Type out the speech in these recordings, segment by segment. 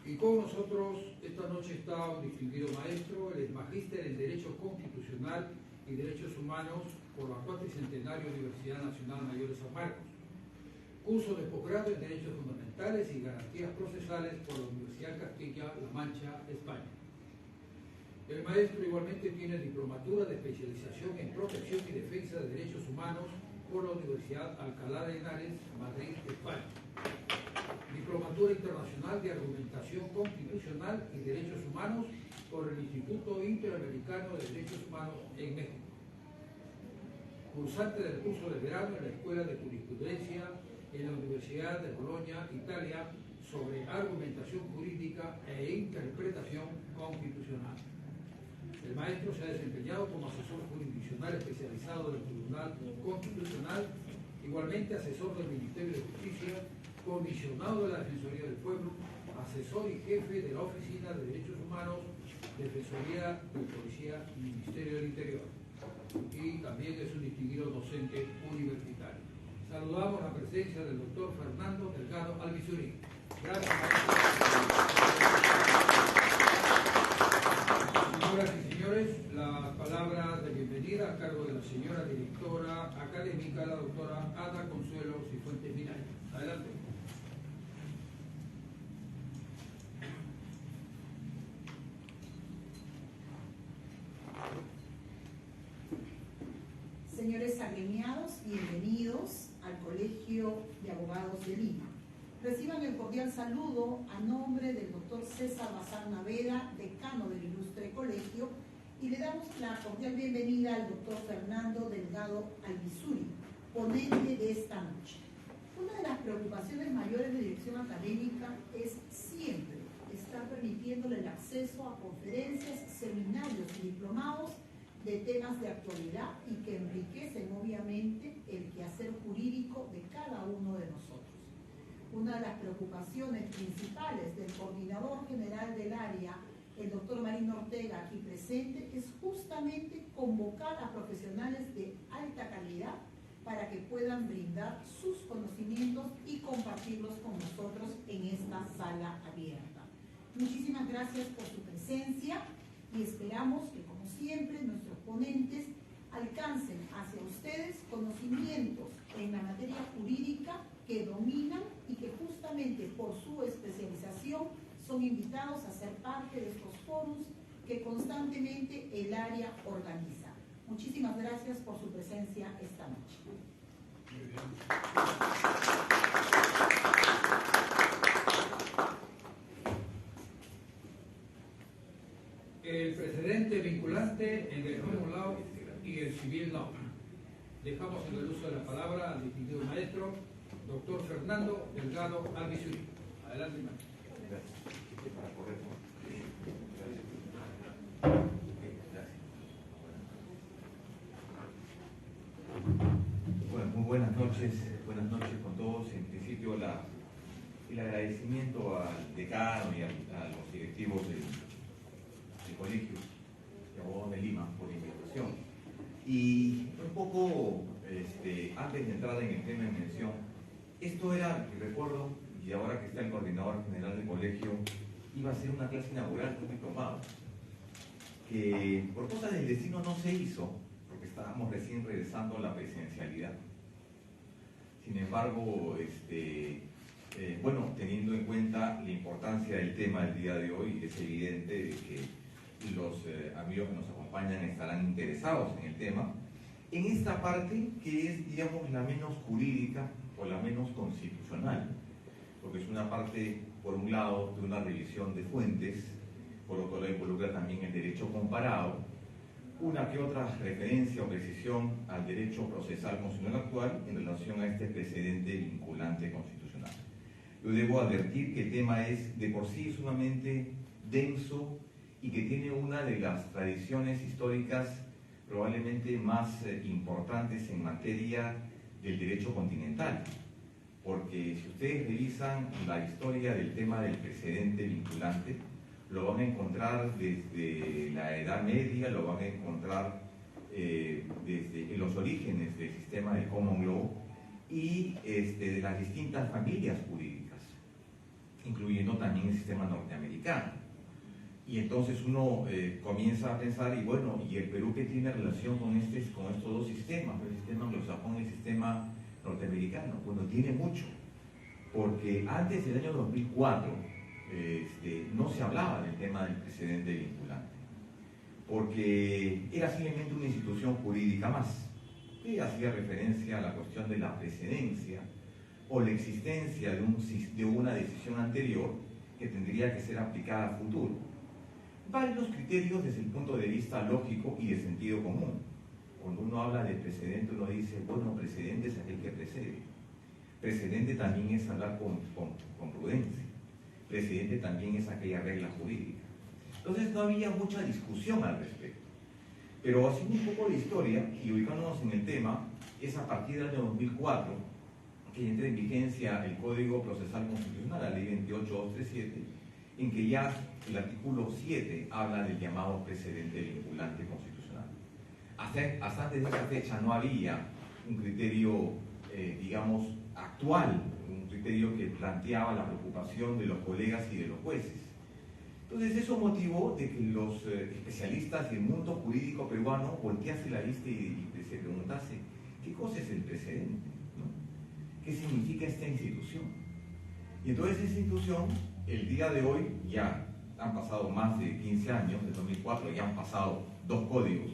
Y con nosotros esta noche está un distinguido maestro, él es magíster en Derecho Constitucional y Derechos Humanos por la Cuatricentenaria Universidad Nacional Mayor de San Marcos. Curso de posgrado en Derechos Fundamentales y Garantías Procesales por la Universidad Castilla-La Mancha, España. El maestro igualmente tiene diplomatura de especialización en Protección y Defensa de Derechos Humanos por la Universidad Alcalá de Henares, Madrid, España. Diplomatura Internacional de Argumentación Constitucional y Derechos Humanos por el Instituto Interamericano de Derechos Humanos en México. Cursante del curso de verano en la Escuela de Jurisprudencia en la Universidad de Bolonia, Italia, sobre argumentación jurídica e interpretación constitucional. El maestro se ha desempeñado como asesor jurisdiccional especializado del Tribunal Constitucional, igualmente asesor del Ministerio de Justicia, comisionado de la Defensoría del Pueblo, asesor y jefe de la Oficina de Derechos Humanos, Defensoría de Policía y Ministerio del Interior. Y también es un distinguido docente universitario. Saludamos la presencia del doctor Fernando Delgado Albizurí. Gracias, maestro. Señoras y señores, la palabra de bienvenida a cargo de la señora directora académica, la doctora Ana Consuelo Cifuentes Minaya. Adelante. Señores agremiados, bienvenidos al Colegio de Abogados de Lima. Reciban el cordial saludo a nombre del doctor César Bazán Naveda, decano del ilustre colegio, y le damos la cordial bienvenida al doctor Fernando Delgado Albizurí, ponente de esta noche. Una de las preocupaciones mayores de dirección académica es siempre estar permitiéndole el acceso a conferencias, seminarios y diplomados de temas de actualidad y que enriquecen obviamente el quehacer jurídico de cada uno de nosotros. Una de las preocupaciones principales del coordinador general del área, el doctor Marino Ortega, aquí presente, es justamente convocar a profesionales de alta calidad para que puedan brindar sus conocimientos y compartirlos con nosotros en esta sala abierta. Muchísimas gracias por su presencia y esperamos que, como siempre, nuestros ponentes alcancen hacia ustedes conocimientos en la materia jurídica que dominan y que justamente por su especialización son invitados a ser parte de estos foros que constantemente el área organiza. Muchísimas gracias por su presencia esta noche. Muy bien. El precedente vinculante en el Common Law y el Civil Law. Dejamos en el uso de la palabra al distinguido maestro, doctor Fernando Delgado Albizurí. Adelante, maestro. Bueno, muy buenas noches con todos. En principio el agradecimiento al decano y a los directivos del Colegio de Abogados de Lima por la invitación. Y un poco, antes de entrar en el tema en mención, esto era, que recuerdo, y ahora que está el coordinador general del colegio, iba a ser una clase inaugural de un diplomado, que por cosas del destino no se hizo, porque estábamos recién regresando a la presencialidad. Sin embargo, bueno, teniendo en cuenta la importancia del tema del día de hoy, es evidente de que los amigos que nos acompañan estarán interesados en el tema, en esta parte que es, digamos, la menos jurídica o la menos constitucional, porque es una parte, por un lado, de una revisión de fuentes, por otro lado involucra también el derecho comparado, una que otra referencia o precisión al derecho procesal constitucional actual en relación a este precedente vinculante constitucional. Yo debo advertir que el tema es de por sí sumamente denso y que tiene una de las tradiciones históricas probablemente más importantes en materia del derecho continental, porque si ustedes revisan la historia del tema del precedente vinculante, lo van a encontrar desde la Edad Media, lo van a encontrar desde los orígenes del sistema del Common Law y de las distintas familias jurídicas, incluyendo también el sistema norteamericano. norteamericano. Y entonces uno comienza a pensar, y bueno, ¿y el Perú qué tiene relación con estos dos sistemas? El sistema anglosajón y el sistema norteamericano. Bueno, tiene mucho, porque antes del año 2004 no se hablaba del tema del precedente vinculante, porque era simplemente una institución jurídica más, que hacía referencia a la cuestión de la precedencia o la existencia de una decisión anterior que tendría que ser aplicada a futuro. Varios criterios desde el punto de vista lógico y de sentido común. Cuando uno habla de precedente, uno dice, bueno, precedente es aquel que precede. Precedente también es hablar con prudencia. Precedente también es aquella regla jurídica. Entonces no había mucha discusión al respecto. Pero haciendo un poco de historia y ubicándonos en el tema, es a partir del año 2004 que entra en vigencia el Código Procesal Constitucional, la Ley 28237, en que ya el artículo 7 habla del llamado precedente vinculante constitucional. Hasta antes de esa fecha no había un criterio, digamos, actual, un criterio que planteaba la preocupación de los colegas y de los jueces. Entonces eso motivó de que los especialistas del mundo jurídico peruano voltease la vista y se preguntase, ¿qué cosa es el precedente? ¿No? ¿Qué significa esta institución? Y entonces esa institución, el día de hoy, ya han pasado más de 15 años, de 2004 ya han pasado 2 códigos.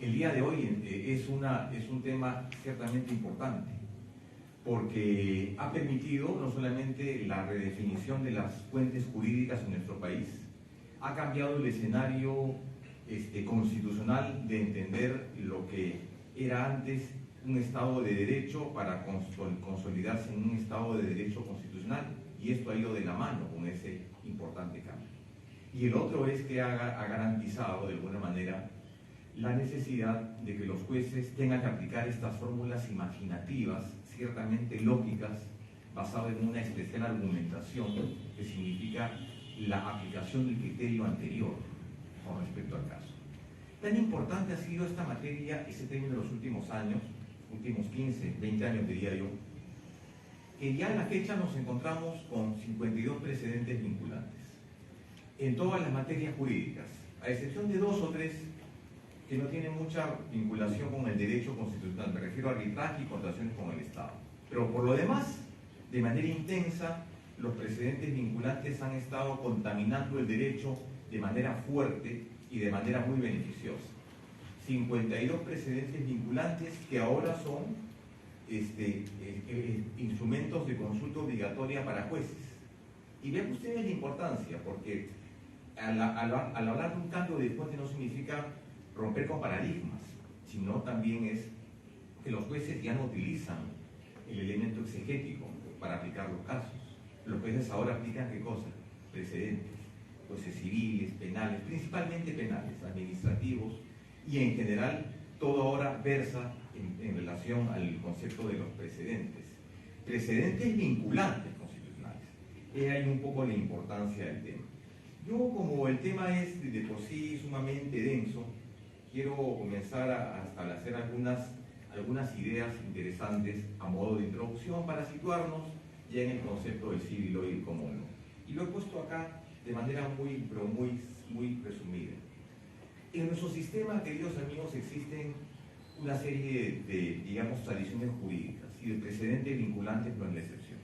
El día de hoy es un tema ciertamente importante, porque ha permitido no solamente la redefinición de las fuentes jurídicas en nuestro país, ha cambiado el escenario constitucional de entender lo que era antes un Estado de Derecho para consolidarse en un Estado de Derecho constitucional, y esto ha ido de la mano con ese importante cambio. Y el otro es que ha garantizado de alguna manera la necesidad de que los jueces tengan que aplicar estas fórmulas imaginativas, ciertamente lógicas, basadas en una especial argumentación que significa la aplicación del criterio anterior con respecto al caso. Tan importante ha sido esta materia, ese término de los últimos años, últimos 15, 20 años diría yo, que ya en la fecha nos encontramos con 52 precedentes vinculantes en todas las materias jurídicas, a excepción de 2 o 3 que no tienen mucha vinculación con el derecho constitucional. Me refiero a arbitraje y contrataciones con el Estado. Pero por lo demás, de manera intensa, los precedentes vinculantes han estado contaminando el derecho de manera fuerte y de manera muy beneficiosa. 52 precedentes vinculantes que ahora son instrumentos de consulta obligatoria para jueces. Y vean ustedes la importancia, porque al hablar de un cambio de fuente no significa romper con paradigmas, sino también es que los jueces ya no utilizan el elemento exegético para aplicar los casos. Los jueces ahora aplican ¿qué cosa? Precedentes, jueces civiles, penales, principalmente penales, administrativos, y en general todo ahora versa en relación al concepto de los precedentes. Precedentes vinculantes constitucionales. Ahí un poco la importancia del tema. Yo, como el tema es de por sí sumamente denso, quiero comenzar a establecer algunas ideas interesantes a modo de introducción para situarnos ya en el concepto del civil law y el common law. Y lo he puesto acá de manera muy resumida. En nuestro sistema, queridos amigos, existen una serie de, digamos, tradiciones jurídicas, y el precedente vinculante no es la excepción.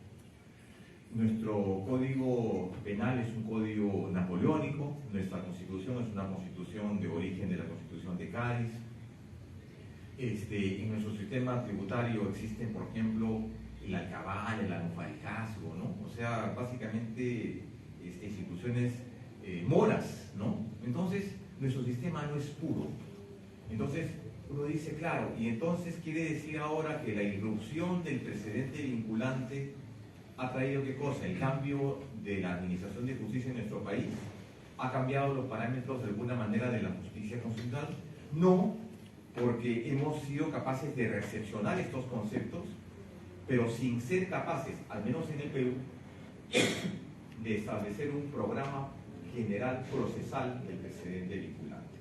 Nuestro código penal es un código napoleónico, nuestra constitución es una constitución de origen de la Constitución de Cádiz. En nuestro sistema tributario existen, por ejemplo, el alcabal, el almofaricazgo, ¿no? O sea, básicamente instituciones moras, ¿no? Entonces, nuestro sistema no es puro. Entonces, uno dice, claro, y entonces quiere decir ahora que la irrupción del precedente vinculante ha traído ¿qué cosa? El cambio de la administración de justicia en nuestro país. ¿Ha cambiado los parámetros de alguna manera de la justicia constitucional? No, porque hemos sido capaces de recepcionar estos conceptos, pero sin ser capaces, al menos en el Perú, de establecer un programa general procesal del precedente vinculante.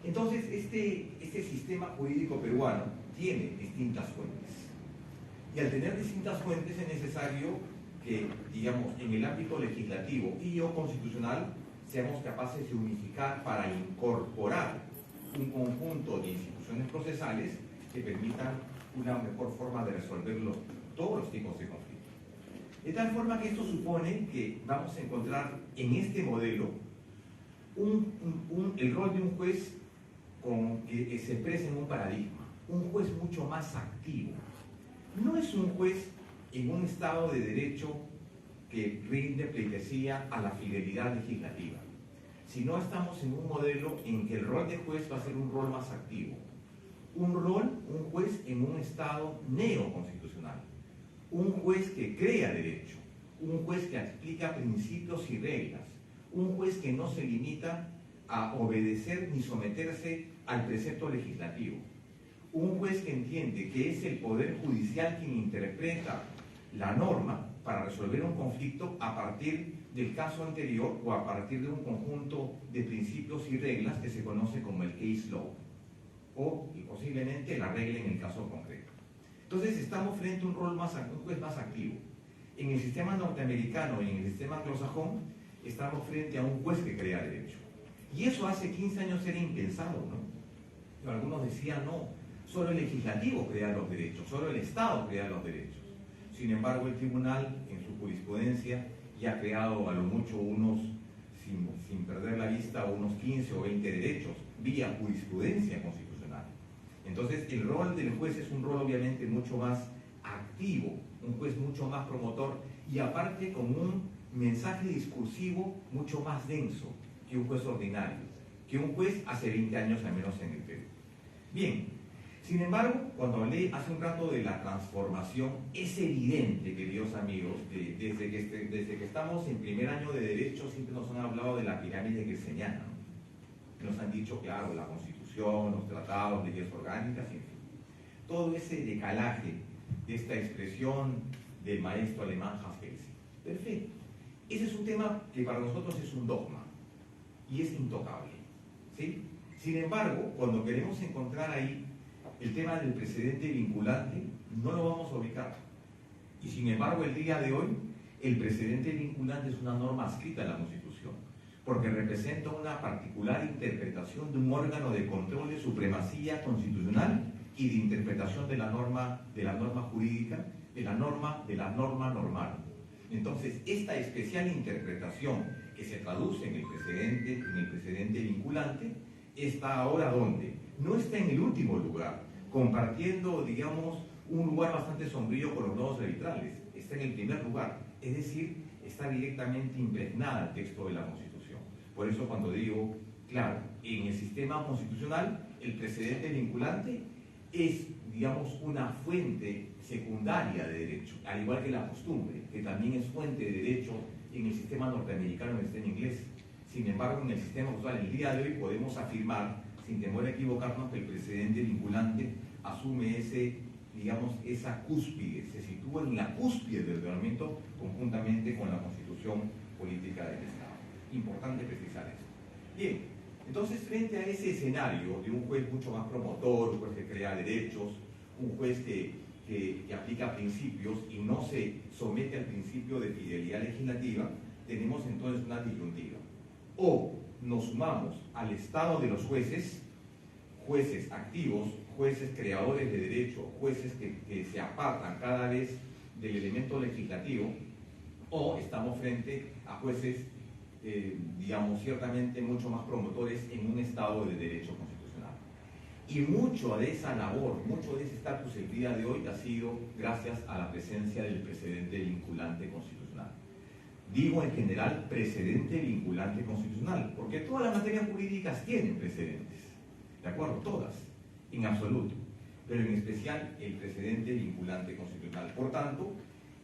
Entonces, este sistema jurídico peruano tiene distintas fuentes. Y al tener distintas fuentes es necesario que, digamos, en el ámbito legislativo y o constitucional seamos capaces de unificar para incorporar un conjunto de instituciones procesales que permitan una mejor forma de resolver todos los tipos de conflictos. De tal forma que esto supone que vamos a encontrar en este modelo el rol de un juez que se expresa en un paradigma, un juez mucho más activo. No es un juez en un Estado de Derecho que rinde pleitesía a la fidelidad legislativa, sino estamos en un modelo en que el rol de juez va a ser un rol más activo. Un juez en un Estado neoconstitucional, un juez que crea derecho, un juez que aplica principios y reglas, un juez que no se limita a obedecer ni someterse al precepto legislativo, un juez que entiende que es el Poder Judicial quien interpreta la norma para resolver un conflicto a partir del caso anterior o a partir de un conjunto de principios y reglas que se conoce como el case law, o y posiblemente la regla en el caso concreto. Entonces estamos frente a un juez más activo. En el sistema norteamericano y en el sistema anglosajón estamos frente a un juez que crea derecho. Y eso hace 15 años era impensado, ¿no? Algunos decían, no, solo el legislativo crea los derechos, solo el Estado crea los derechos. Sin embargo, el tribunal, en su jurisprudencia, ya ha creado a lo mucho unos, sin perder la vista, unos 15 o 20 derechos, vía jurisprudencia constitucional. Entonces, el rol del juez es un rol obviamente mucho más activo, un juez mucho más promotor y aparte con un mensaje discursivo mucho más denso que un juez ordinario, que un juez hace 20 años al menos en el Perú. Bien, sin embargo, cuando hablé hace un rato de la transformación, es evidente, queridos amigos, desde que estamos en primer año de Derecho siempre nos han hablado de la pirámide kelseniana, ¿no? Nos han dicho, claro, la Constitución, los tratados, leyes orgánicas, en fin. Todo ese decalaje de esta expresión del maestro alemán Hans Kelsen. Perfecto. Ese es un tema que para nosotros es un dogma y es intocable, ¿sí? Sin embargo, cuando queremos encontrar ahí el tema del precedente vinculante, no lo vamos a ubicar. Y sin embargo, el día de hoy, el precedente vinculante es una norma adscrita a la Constitución, porque representa una particular interpretación de un órgano de control de supremacía constitucional y de interpretación de la norma jurídica, de la norma normal. Entonces, esta especial interpretación que se traduce en el precedente vinculante, está ahora ¿dónde? No está en el último lugar, compartiendo, digamos, un lugar bastante sombrío con los nodos arbitrales. Está en el primer lugar, es decir, está directamente impregnada al texto de la Constitución. Por eso cuando digo, claro, en el sistema constitucional, el precedente vinculante es, digamos, una fuente secundaria de derecho, al igual que la costumbre, que también es fuente de derecho en el sistema norteamericano, en el sistema inglés. Sin embargo, en el sistema actual, el día de hoy, podemos afirmar, sin temor a equivocarnos, que el precedente vinculante asume esa cúspide, se sitúa en la cúspide del ordenamiento conjuntamente con la Constitución política del Estado. Importante precisar eso. Bien, entonces, frente a ese escenario de un juez mucho más promotor, un juez que crea derechos, un juez que aplica principios y no se somete al principio de fidelidad legislativa, tenemos entonces una disyuntiva. O nos sumamos al estado de los jueces, jueces activos, jueces creadores de derecho, jueces que se apartan cada vez del elemento legislativo, o estamos frente a jueces, digamos, ciertamente mucho más promotores en un estado de derecho constitucional. Y mucho de esa labor, mucho de ese estatus el día de hoy ha sido gracias a la presencia del precedente vinculante constitucional. Digo en general precedente vinculante constitucional, porque todas las materias jurídicas tienen precedentes, ¿de acuerdo? Todas, en absoluto, pero en especial el precedente vinculante constitucional. Por tanto,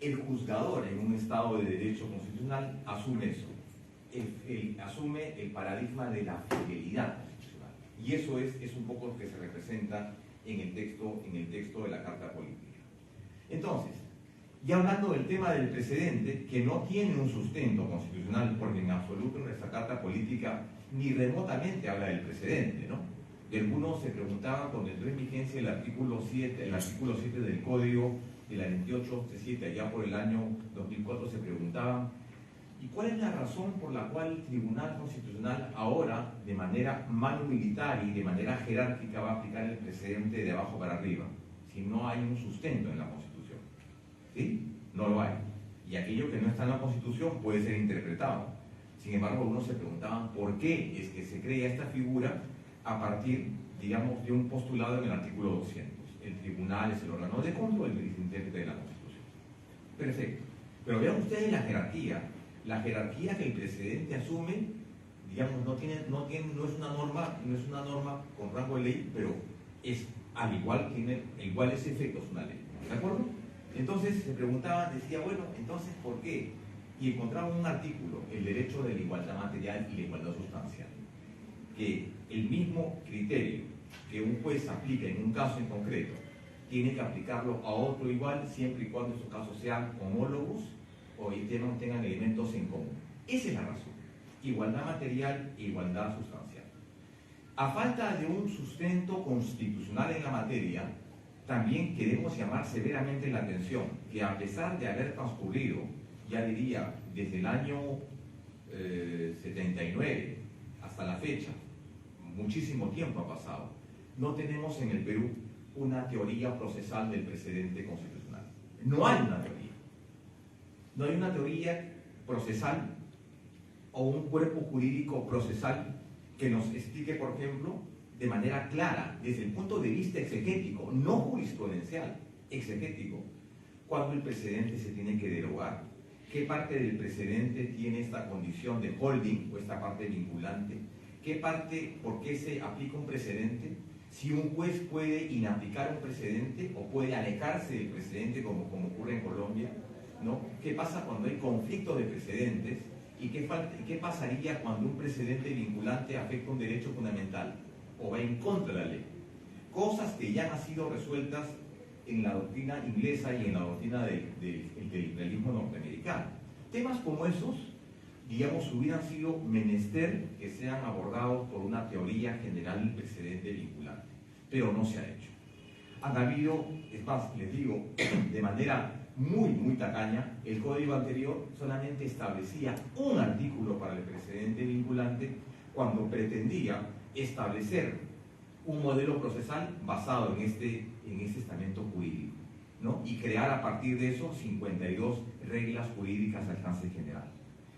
el juzgador en un estado de derecho constitucional asume eso, asume el paradigma de la fidelidad constitucional. Y eso es un poco lo que se representa en el texto de la Carta Política. Entonces, ya hablando del tema del precedente, que no tiene un sustento constitucional, porque en absoluto nuestra Carta Política ni remotamente habla del precedente, ¿no? Y algunos se preguntaban cuando entró en vigencia el artículo 7 del Código de la 28-7, allá por el año 2004, se preguntaban: ¿y cuál es la razón por la cual el Tribunal Constitucional ahora, de manera mano militar y de manera jerárquica, va a aplicar el precedente de abajo para arriba, si no hay un sustento en la Constitución? ¿Sí? No lo hay. Y aquello que no está en la Constitución puede ser interpretado. Sin embargo, algunos se preguntaban por qué es que se crea esta figura a partir, digamos, de un postulado en el artículo 200. El tribunal es el órgano de control del intérprete de la Constitución. Perfecto. Pero vean ustedes la jerarquía que el presidente asume, digamos, no es una norma con rango de ley, pero es al igual es efectos una ley. ¿De acuerdo? Entonces se preguntaba, decía, bueno, entonces ¿por qué? Y encontraba un artículo, el derecho de la igualdad material y la igualdad sustancial, que el mismo criterio que un juez aplica en un caso en concreto tiene que aplicarlo a otro igual, siempre y cuando esos casos sean homólogos o tengan elementos en común. Esa es la razón. Igualdad material e igualdad sustancial. A falta de un sustento constitucional en la materia, también queremos llamar severamente la atención que, a pesar de haber transcurrido, ya diría, desde el año 79 hasta la fecha, muchísimo tiempo ha pasado, no tenemos en el Perú una teoría procesal del precedente constitucional. No hay una teoría. No hay una teoría procesal o un cuerpo jurídico procesal que nos explique, por ejemplo, de manera clara, desde el punto de vista exegético, no jurisprudencial, exegético, cuándo el precedente se tiene que derogar, qué parte del precedente tiene esta condición de holding o esta parte vinculante, qué parte, por qué se aplica un precedente, si un juez puede inaplicar un precedente o puede alejarse del precedente como ocurre en Colombia, ¿no? ¿Qué pasa cuando hay conflictos de precedentes? ¿Y qué pasaría cuando un precedente vinculante afecta un derecho fundamental o va en contra de la ley? Cosas que ya han sido resueltas en la doctrina inglesa y en la doctrina del liberalismo norteamericano. Temas como esos, digamos, hubieran sido menester que sean abordados por una teoría general del precedente vinculante, pero no se ha hecho. Han habido, es más, les digo, de manera muy tacaña, el código anterior solamente establecía un artículo para el precedente vinculante cuando pretendía establecer un modelo procesal basado en este estamento jurídico, ¿no? Y crear a partir de eso 52 reglas jurídicas de alcance general.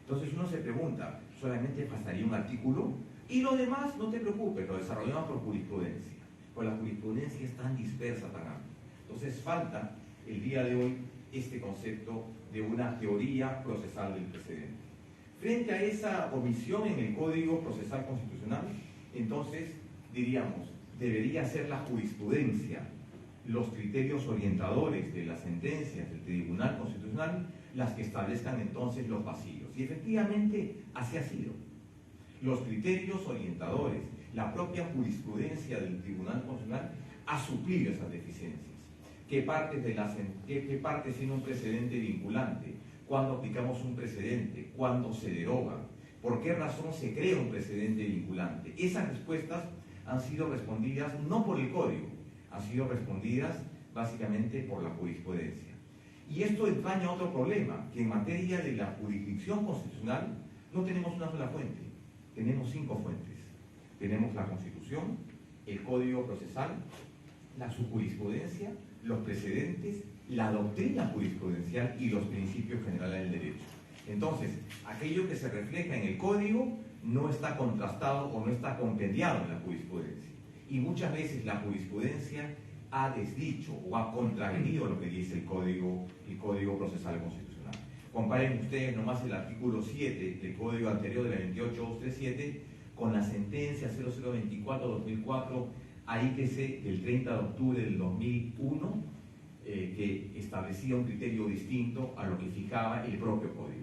Entonces uno se pregunta, ¿solamente pasaría un artículo? Y lo demás, no te preocupes, lo desarrollamos por jurisprudencia. Pues la jurisprudencia es tan dispersa, tan amplia. Entonces falta el día de hoy este concepto de una teoría procesal del precedente. Frente a esa omisión en el Código Procesal Constitucional, entonces diríamos, debería ser la jurisprudencia, los criterios orientadores de las sentencias del Tribunal Constitucional, las que establezcan entonces los vacíos. Y efectivamente así ha sido. Los criterios orientadores, la propia jurisprudencia del Tribunal Constitucional ha suplido esas deficiencias. ¿Qué partes tiene un precedente vinculante? ¿Cuándo aplicamos un precedente? ¿Cuándo se deroga? ¿Por qué razón se crea un precedente vinculante? Esas respuestas han sido respondidas no por el código, han sido respondidas básicamente por la jurisprudencia. Y esto entraña otro problema, que en materia de la jurisdicción constitucional no tenemos una sola fuente, tenemos 5 fuentes. Tenemos la Constitución, el Código Procesal, la subjurisprudencia, los precedentes, la doctrina jurisprudencial y los principios generales del derecho. Entonces, aquello que se refleja en el código no está contrastado o no está compendiado en la jurisprudencia. Y muchas veces la jurisprudencia ha desdicho o ha contravenido lo que dice el Código Procesal Constitucional. Comparen ustedes nomás el artículo 7 del Código anterior de la 28237 con la sentencia 0024-2004 AITC del 30 de octubre del 2001, que establecía un criterio distinto a lo que fijaba el propio código.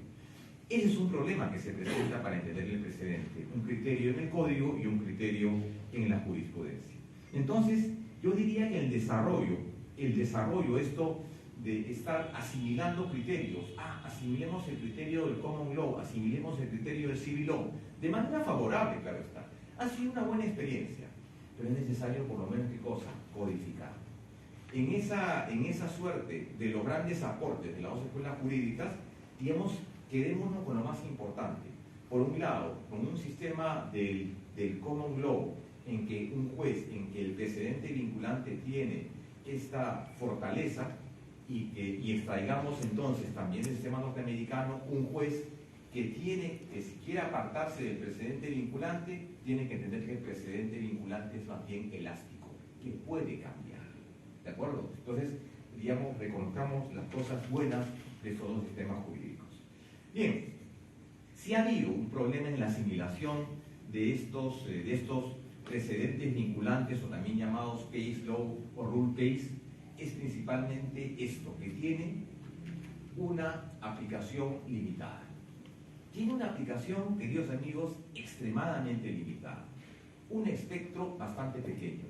Ese es un problema que se presenta para entender el precedente, un criterio en el código y un criterio en la jurisprudencia. Entonces, yo diría que el desarrollo, esto de estar asimilando criterios, asimilemos el criterio del common law, asimilemos el criterio del civil law, de manera favorable, claro está, ha sido una buena experiencia, pero es necesario por lo menos, ¿qué cosa? Codificar. en esa suerte de los grandes aportes de las dos escuelas jurídicas, digamos, quedémonos con lo más importante. Por un lado, con un sistema del common law, en que un juez, en que el precedente vinculante tiene esta fortaleza, y extraigamos entonces también del sistema norteamericano un juez que si quiere apartarse del precedente vinculante, tiene que entender que el precedente vinculante es más bien elástico, que puede cambiar. ¿De acuerdo? Entonces, digamos, reconozcamos las cosas buenas de estos dos sistemas jurídicos. Bien, si ha habido un problema en la asimilación de estos precedentes vinculantes, o también llamados case law o rule case, es principalmente esto, que tiene una aplicación limitada. Tiene una aplicación, queridos amigos, extremadamente limitada. Un espectro bastante pequeño.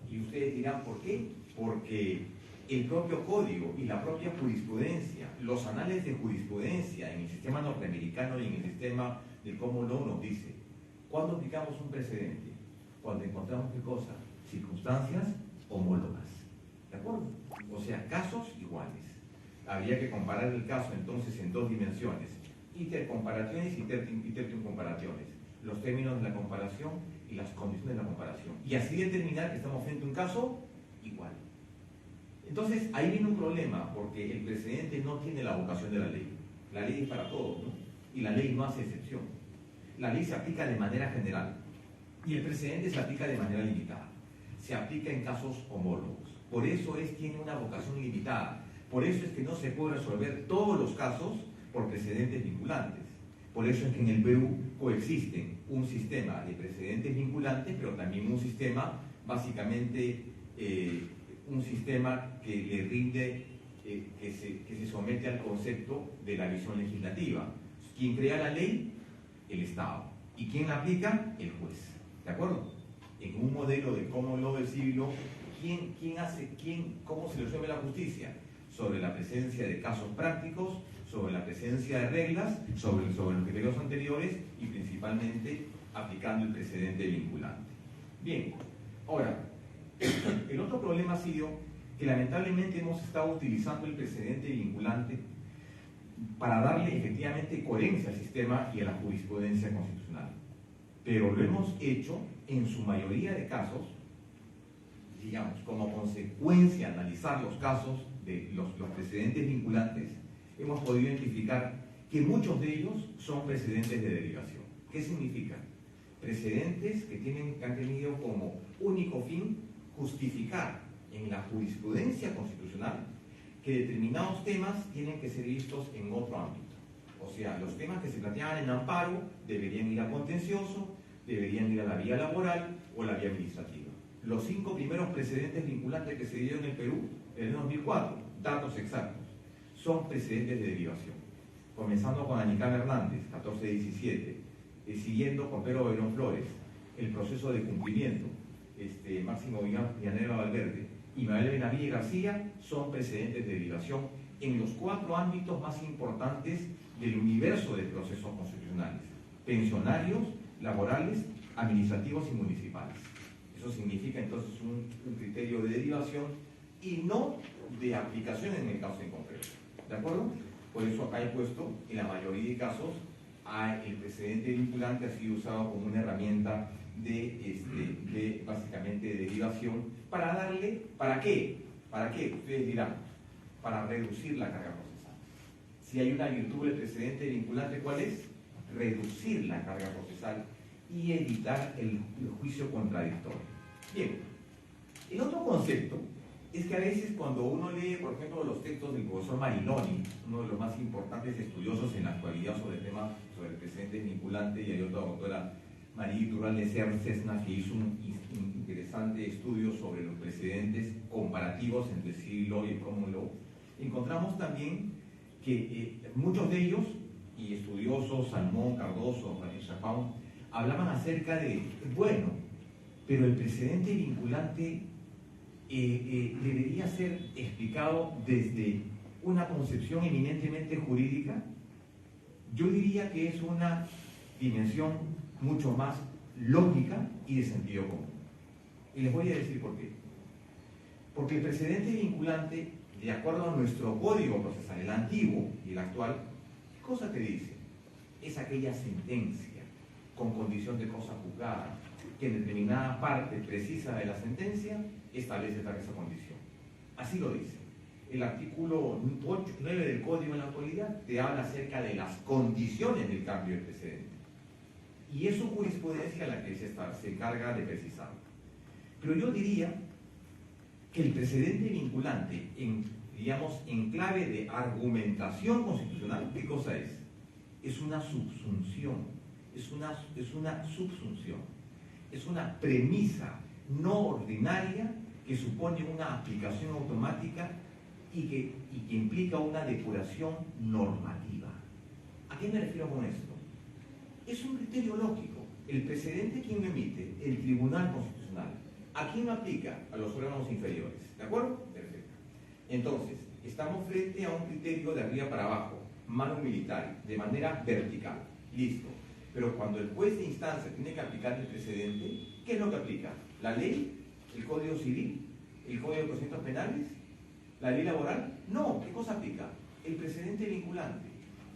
Y ustedes dirán, ¿por qué? Porque el propio código y la propia jurisprudencia, los anales de jurisprudencia en el sistema norteamericano y en el sistema de common law nos dice, ¿cuándo aplicamos un precedente? Cuando encontramos, ¿qué cosa? Circunstancias homólogas. ¿De acuerdo? O sea, casos iguales. Habría que comparar el caso entonces en dos dimensiones, intercomparaciones y tertiumcomparaciones, los términos de la comparación y las condiciones de la comparación, y así determinar que estamos frente a un caso igual. Entonces, ahí viene un problema, porque el precedente no tiene la vocación de la ley. La ley es para todos, ¿no? Y la ley no hace excepción. La ley se aplica de manera general, y el precedente se aplica de manera limitada. Se aplica en casos homólogos. Por eso tiene una vocación limitada. Por eso es que no se puede resolver todos los casos por precedentes vinculantes. Por eso es que en el Perú coexisten un sistema de precedentes vinculantes, pero también un sistema, básicamente, un sistema que le rinde, que se somete al concepto de la visión legislativa. ¿Quién crea la ley? El Estado. ¿Y quién la aplica? El juez. ¿De acuerdo? En un modelo de common law del siglo, ¿cómo se resuelve la justicia? Sobre la presencia de casos prácticos, sobre la presencia de reglas, sobre los criterios anteriores y principalmente aplicando el precedente vinculante. Bien, ahora, el otro problema ha sido que lamentablemente hemos estado utilizando el precedente vinculante para darle efectivamente coherencia al sistema y a la jurisprudencia constitucional. Pero lo hemos hecho en su mayoría de casos, digamos, como consecuencia de analizar los casos de los precedentes vinculantes, hemos podido identificar que muchos de ellos son precedentes de derivación. ¿Qué significa? Precedentes que han tenido como único fin justificar en la jurisprudencia constitucional que determinados temas tienen que ser vistos en otro ámbito. O sea, los temas que se planteaban en amparo deberían ir a contencioso, deberían ir a la vía laboral o la vía administrativa. Los 5 primeros precedentes vinculantes que se dieron en el Perú en el 2004, datos exactos, son precedentes de derivación. Comenzando con Anicam Hernández, 1417, siguiendo con Pedro Verón Flores, el proceso de cumplimiento, Máximo Villanueva Valverde y Manuel Benavides García, son precedentes de derivación en los 4 ámbitos más importantes del universo de procesos constitucionales: pensionarios, laborales, administrativos y municipales. Eso significa entonces un criterio de derivación y no de aplicación en el caso en concreto. ¿De acuerdo? Por eso acá he puesto, en la mayoría de casos, el precedente vinculante ha sido usado como una herramienta de básicamente de derivación para darle, ¿para qué? ¿Para qué? Ustedes dirán, para reducir la carga procesal. Si hay una virtud del precedente vinculante, ¿cuál es? Reducir la carga procesal y evitar el juicio contradictorio. Bien, el otro concepto es que a veces cuando uno lee, por ejemplo, los textos del profesor Marinoni, uno de los más importantes estudiosos en la actualidad sobre el tema, sobre el precedente vinculante, y hay otra doctora, María Turral de Cesna, que hizo un interesante estudio sobre los precedentes comparativos entre el civil law y el common law, encontramos también que muchos de ellos, y estudiosos, Salmón, Cardoso, Chapán, hablaban acerca de, bueno, pero el precedente vinculante debería ser explicado desde una concepción eminentemente jurídica. Yo diría que es una dimensión mucho más lógica y de sentido común. Y les voy a decir por qué. Porque el precedente vinculante, de acuerdo a nuestro código procesal, el antiguo y el actual, ¿qué cosa te dice? Es aquella sentencia con condición de cosa juzgada que en determinada parte precisa de la sentencia establece esa condición. Así lo dice. El artículo 9 del código en la actualidad te habla acerca de las condiciones del cambio de precedente. Y es su jurisprudencia la que se encarga de precisar. Pero yo diría que el precedente vinculante, en clave de argumentación constitucional, ¿qué cosa es? Es una subsunción, es una subsunción, es una premisa no ordinaria que supone una aplicación automática y que implica una depuración normativa. ¿A qué me refiero con esto? Es un criterio lógico. El precedente, ¿quién lo emite? El Tribunal Constitucional. ¿A quién lo aplica? A los órganos inferiores. ¿De acuerdo? Perfecto. Entonces, estamos frente a un criterio de arriba para abajo, mano militar, de manera vertical. Listo. Pero cuando el juez de instancia tiene que aplicar el precedente, ¿qué es lo que aplica? ¿La ley? ¿El Código Civil? ¿El Código de Procedimientos Penales? ¿La ley laboral? No. ¿Qué cosa aplica? El precedente vinculante.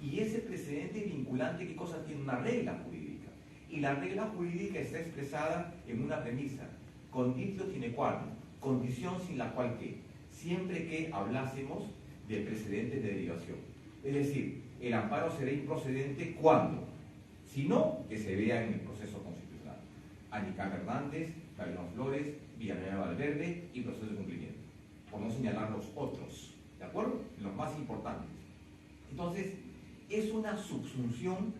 Y ese precedente vinculante, ¿qué cosa tiene? Una regla jurídica. Y la regla jurídica está expresada en una premisa. Conditio sine qua non, condición sin la cual ¿qué? Siempre que hablásemos de precedentes de derivación. Es decir, el amparo será improcedente cuando, si no, que se vea en el proceso constitucional. Anicam Hernández, Gavilán Flores, Villanueva Valverde y proceso de cumplimiento. Por no señalar los otros, ¿de acuerdo? Los más importantes. Entonces, es una subsunción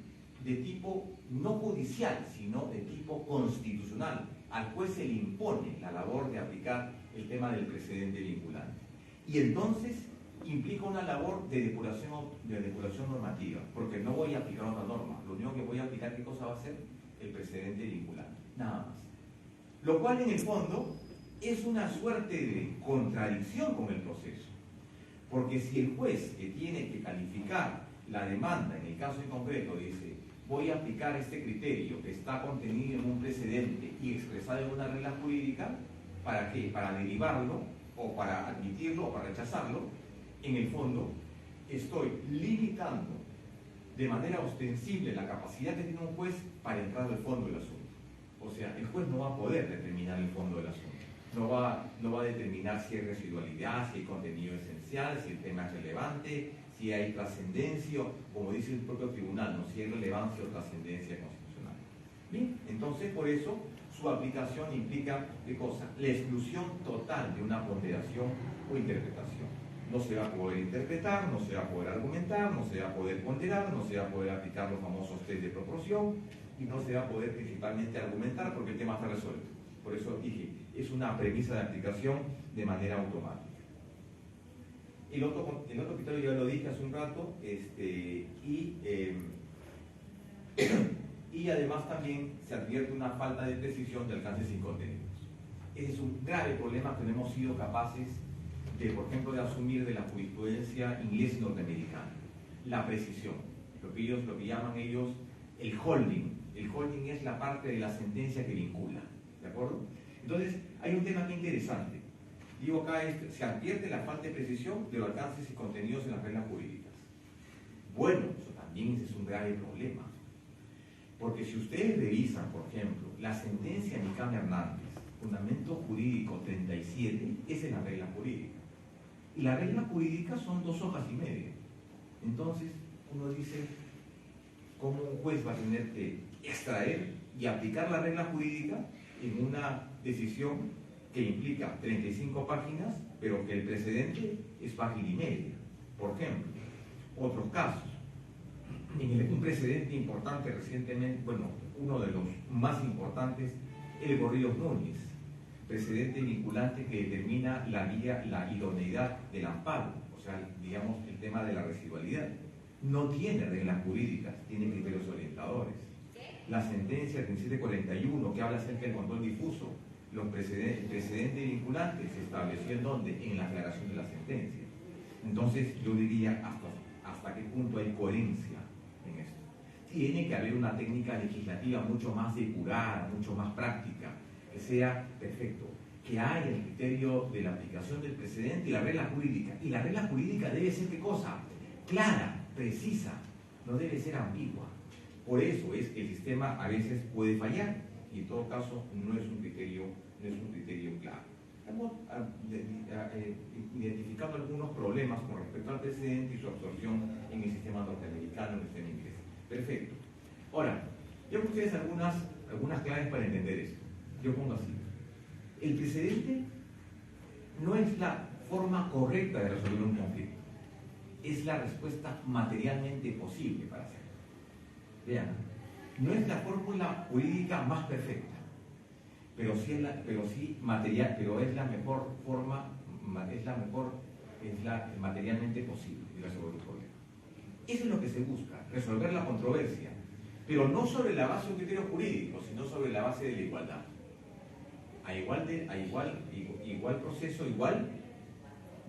de tipo no judicial, sino de tipo constitucional. Al juez se le impone la labor de aplicar el tema del precedente vinculante. Y entonces implica una labor de depuración normativa, porque no voy a aplicar otra norma. Lo único que voy a aplicar, ¿qué cosa va a ser? El precedente vinculante. Nada más. Lo cual, en el fondo, es una suerte de contradicción con el proceso. Porque si el juez que tiene que calificar la demanda, en el caso en concreto, dice, voy a aplicar este criterio que está contenido en un precedente y expresado en una regla jurídica, ¿para qué? Para derivarlo, o para admitirlo, o para rechazarlo. En el fondo, estoy limitando de manera ostensible la capacidad que tiene un juez para entrar al fondo del asunto. O sea, el juez no va a poder determinar el fondo del asunto. No va a determinar si hay residualidad, si hay contenido esencial, si el tema es relevante, si hay trascendencia, como dice el propio tribunal, ¿no? Si hay relevancia o trascendencia constitucional. Bien, entonces por eso su aplicación implica, ¿qué cosa? La exclusión total de una ponderación o interpretación. No se va a poder interpretar, no se va a poder argumentar, no se va a poder ponderar, no se va a poder aplicar los famosos test de proporción y no se va a poder principalmente argumentar porque el tema está resuelto. Por eso dije, es una premisa de aplicación de manera automática. El otro criterio ya lo dije hace un rato, y además también se advierte una falta de precisión de alcances sin contenidos. Ese es un grave problema que no hemos sido capaces de, por ejemplo, de asumir de la jurisprudencia inglesa y norteamericana. La precisión, lo que llaman ellos el holding. El holding es la parte de la sentencia que vincula, ¿de acuerdo? Entonces, hay un tema aquí interesante. Digo acá, se advierte la falta de precisión de los alcances y contenidos en las reglas jurídicas. Bueno, eso también es un grave problema. Porque si ustedes revisan, por ejemplo, la sentencia de Anicam Hernández, Fundamento Jurídico 37, esa es la regla jurídica. Y la regla jurídica son 2 hojas y media. Entonces, uno dice, ¿cómo un juez va a tener que extraer y aplicar la regla jurídica en una decisión que implica 35 páginas, pero que el precedente es página y media? Por ejemplo, otros casos. Un precedente importante recientemente, bueno, uno de los más importantes, el Gorríos Núñez, precedente vinculante que determina la idoneidad del amparo, o sea, digamos, el tema de la residualidad. No tiene reglas jurídicas, tiene criterios orientadores. La sentencia 3741, que habla acerca del control difuso, el precedente vinculante se estableció en ¿dónde? En la aclaración de la sentencia. Entonces, yo diría, ¿hasta qué punto hay coherencia en esto? Tiene que haber una técnica legislativa mucho más depurada, mucho más práctica, que sea perfecto, que hay el criterio de la aplicación del precedente y la regla jurídica. Y la regla jurídica debe ser, ¿qué cosa? Clara, precisa, no debe ser ambigua. Por eso es que el sistema a veces puede fallar y en todo caso no es un criterio claro. Hemos identificado algunos problemas con respecto al precedente y su absorción en el sistema norteamericano, en el sistema inglés. Perfecto. Ahora, yo pongo ustedes algunas claves para entender esto. Yo pongo así. El precedente no es la forma correcta de resolver un conflicto. Es la respuesta materialmente posible para hacerlo. Vean, no es la fórmula jurídica más perfecta, pero es la mejor forma, es la materialmente posible de resolver un problema. Eso es lo que se busca, resolver la controversia, pero no sobre la base de un criterio jurídico, sino sobre la base de la igualdad. Igual proceso, igual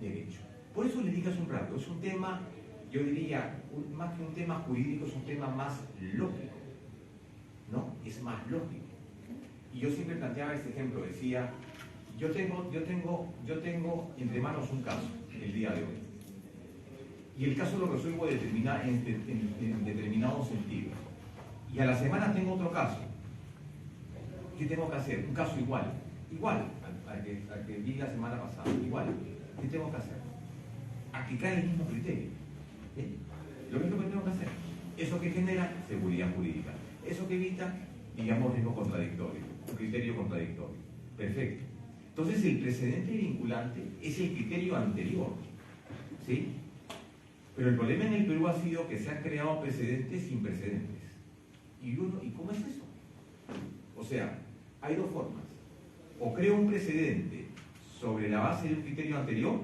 derecho. Por eso le dije hace un rato, es un tema, yo diría, más que un tema jurídico, es un tema más lógico, ¿no? Es más lógico. Y yo siempre planteaba este ejemplo, decía, yo tengo entre manos un caso el día de hoy, y el caso lo resuelvo en determinado sentido, y a la semana tengo otro caso. ¿Qué tengo que hacer? Un caso igual al que vi la semana pasada, igual. ¿Qué tengo que hacer? Aplicar el mismo criterio. Lo mismo que tengo que hacer. Eso que genera seguridad jurídica. Eso que evita, digamos, riesgo contradictorio, un criterio contradictorio. Perfecto. Entonces el precedente vinculante es el criterio anterior, ¿sí? Pero el problema en el Perú ha sido que se han creado precedentes sin precedentes. ¿Y cómo es eso? O sea, hay dos formas. O creo un precedente sobre la base de un criterio anterior,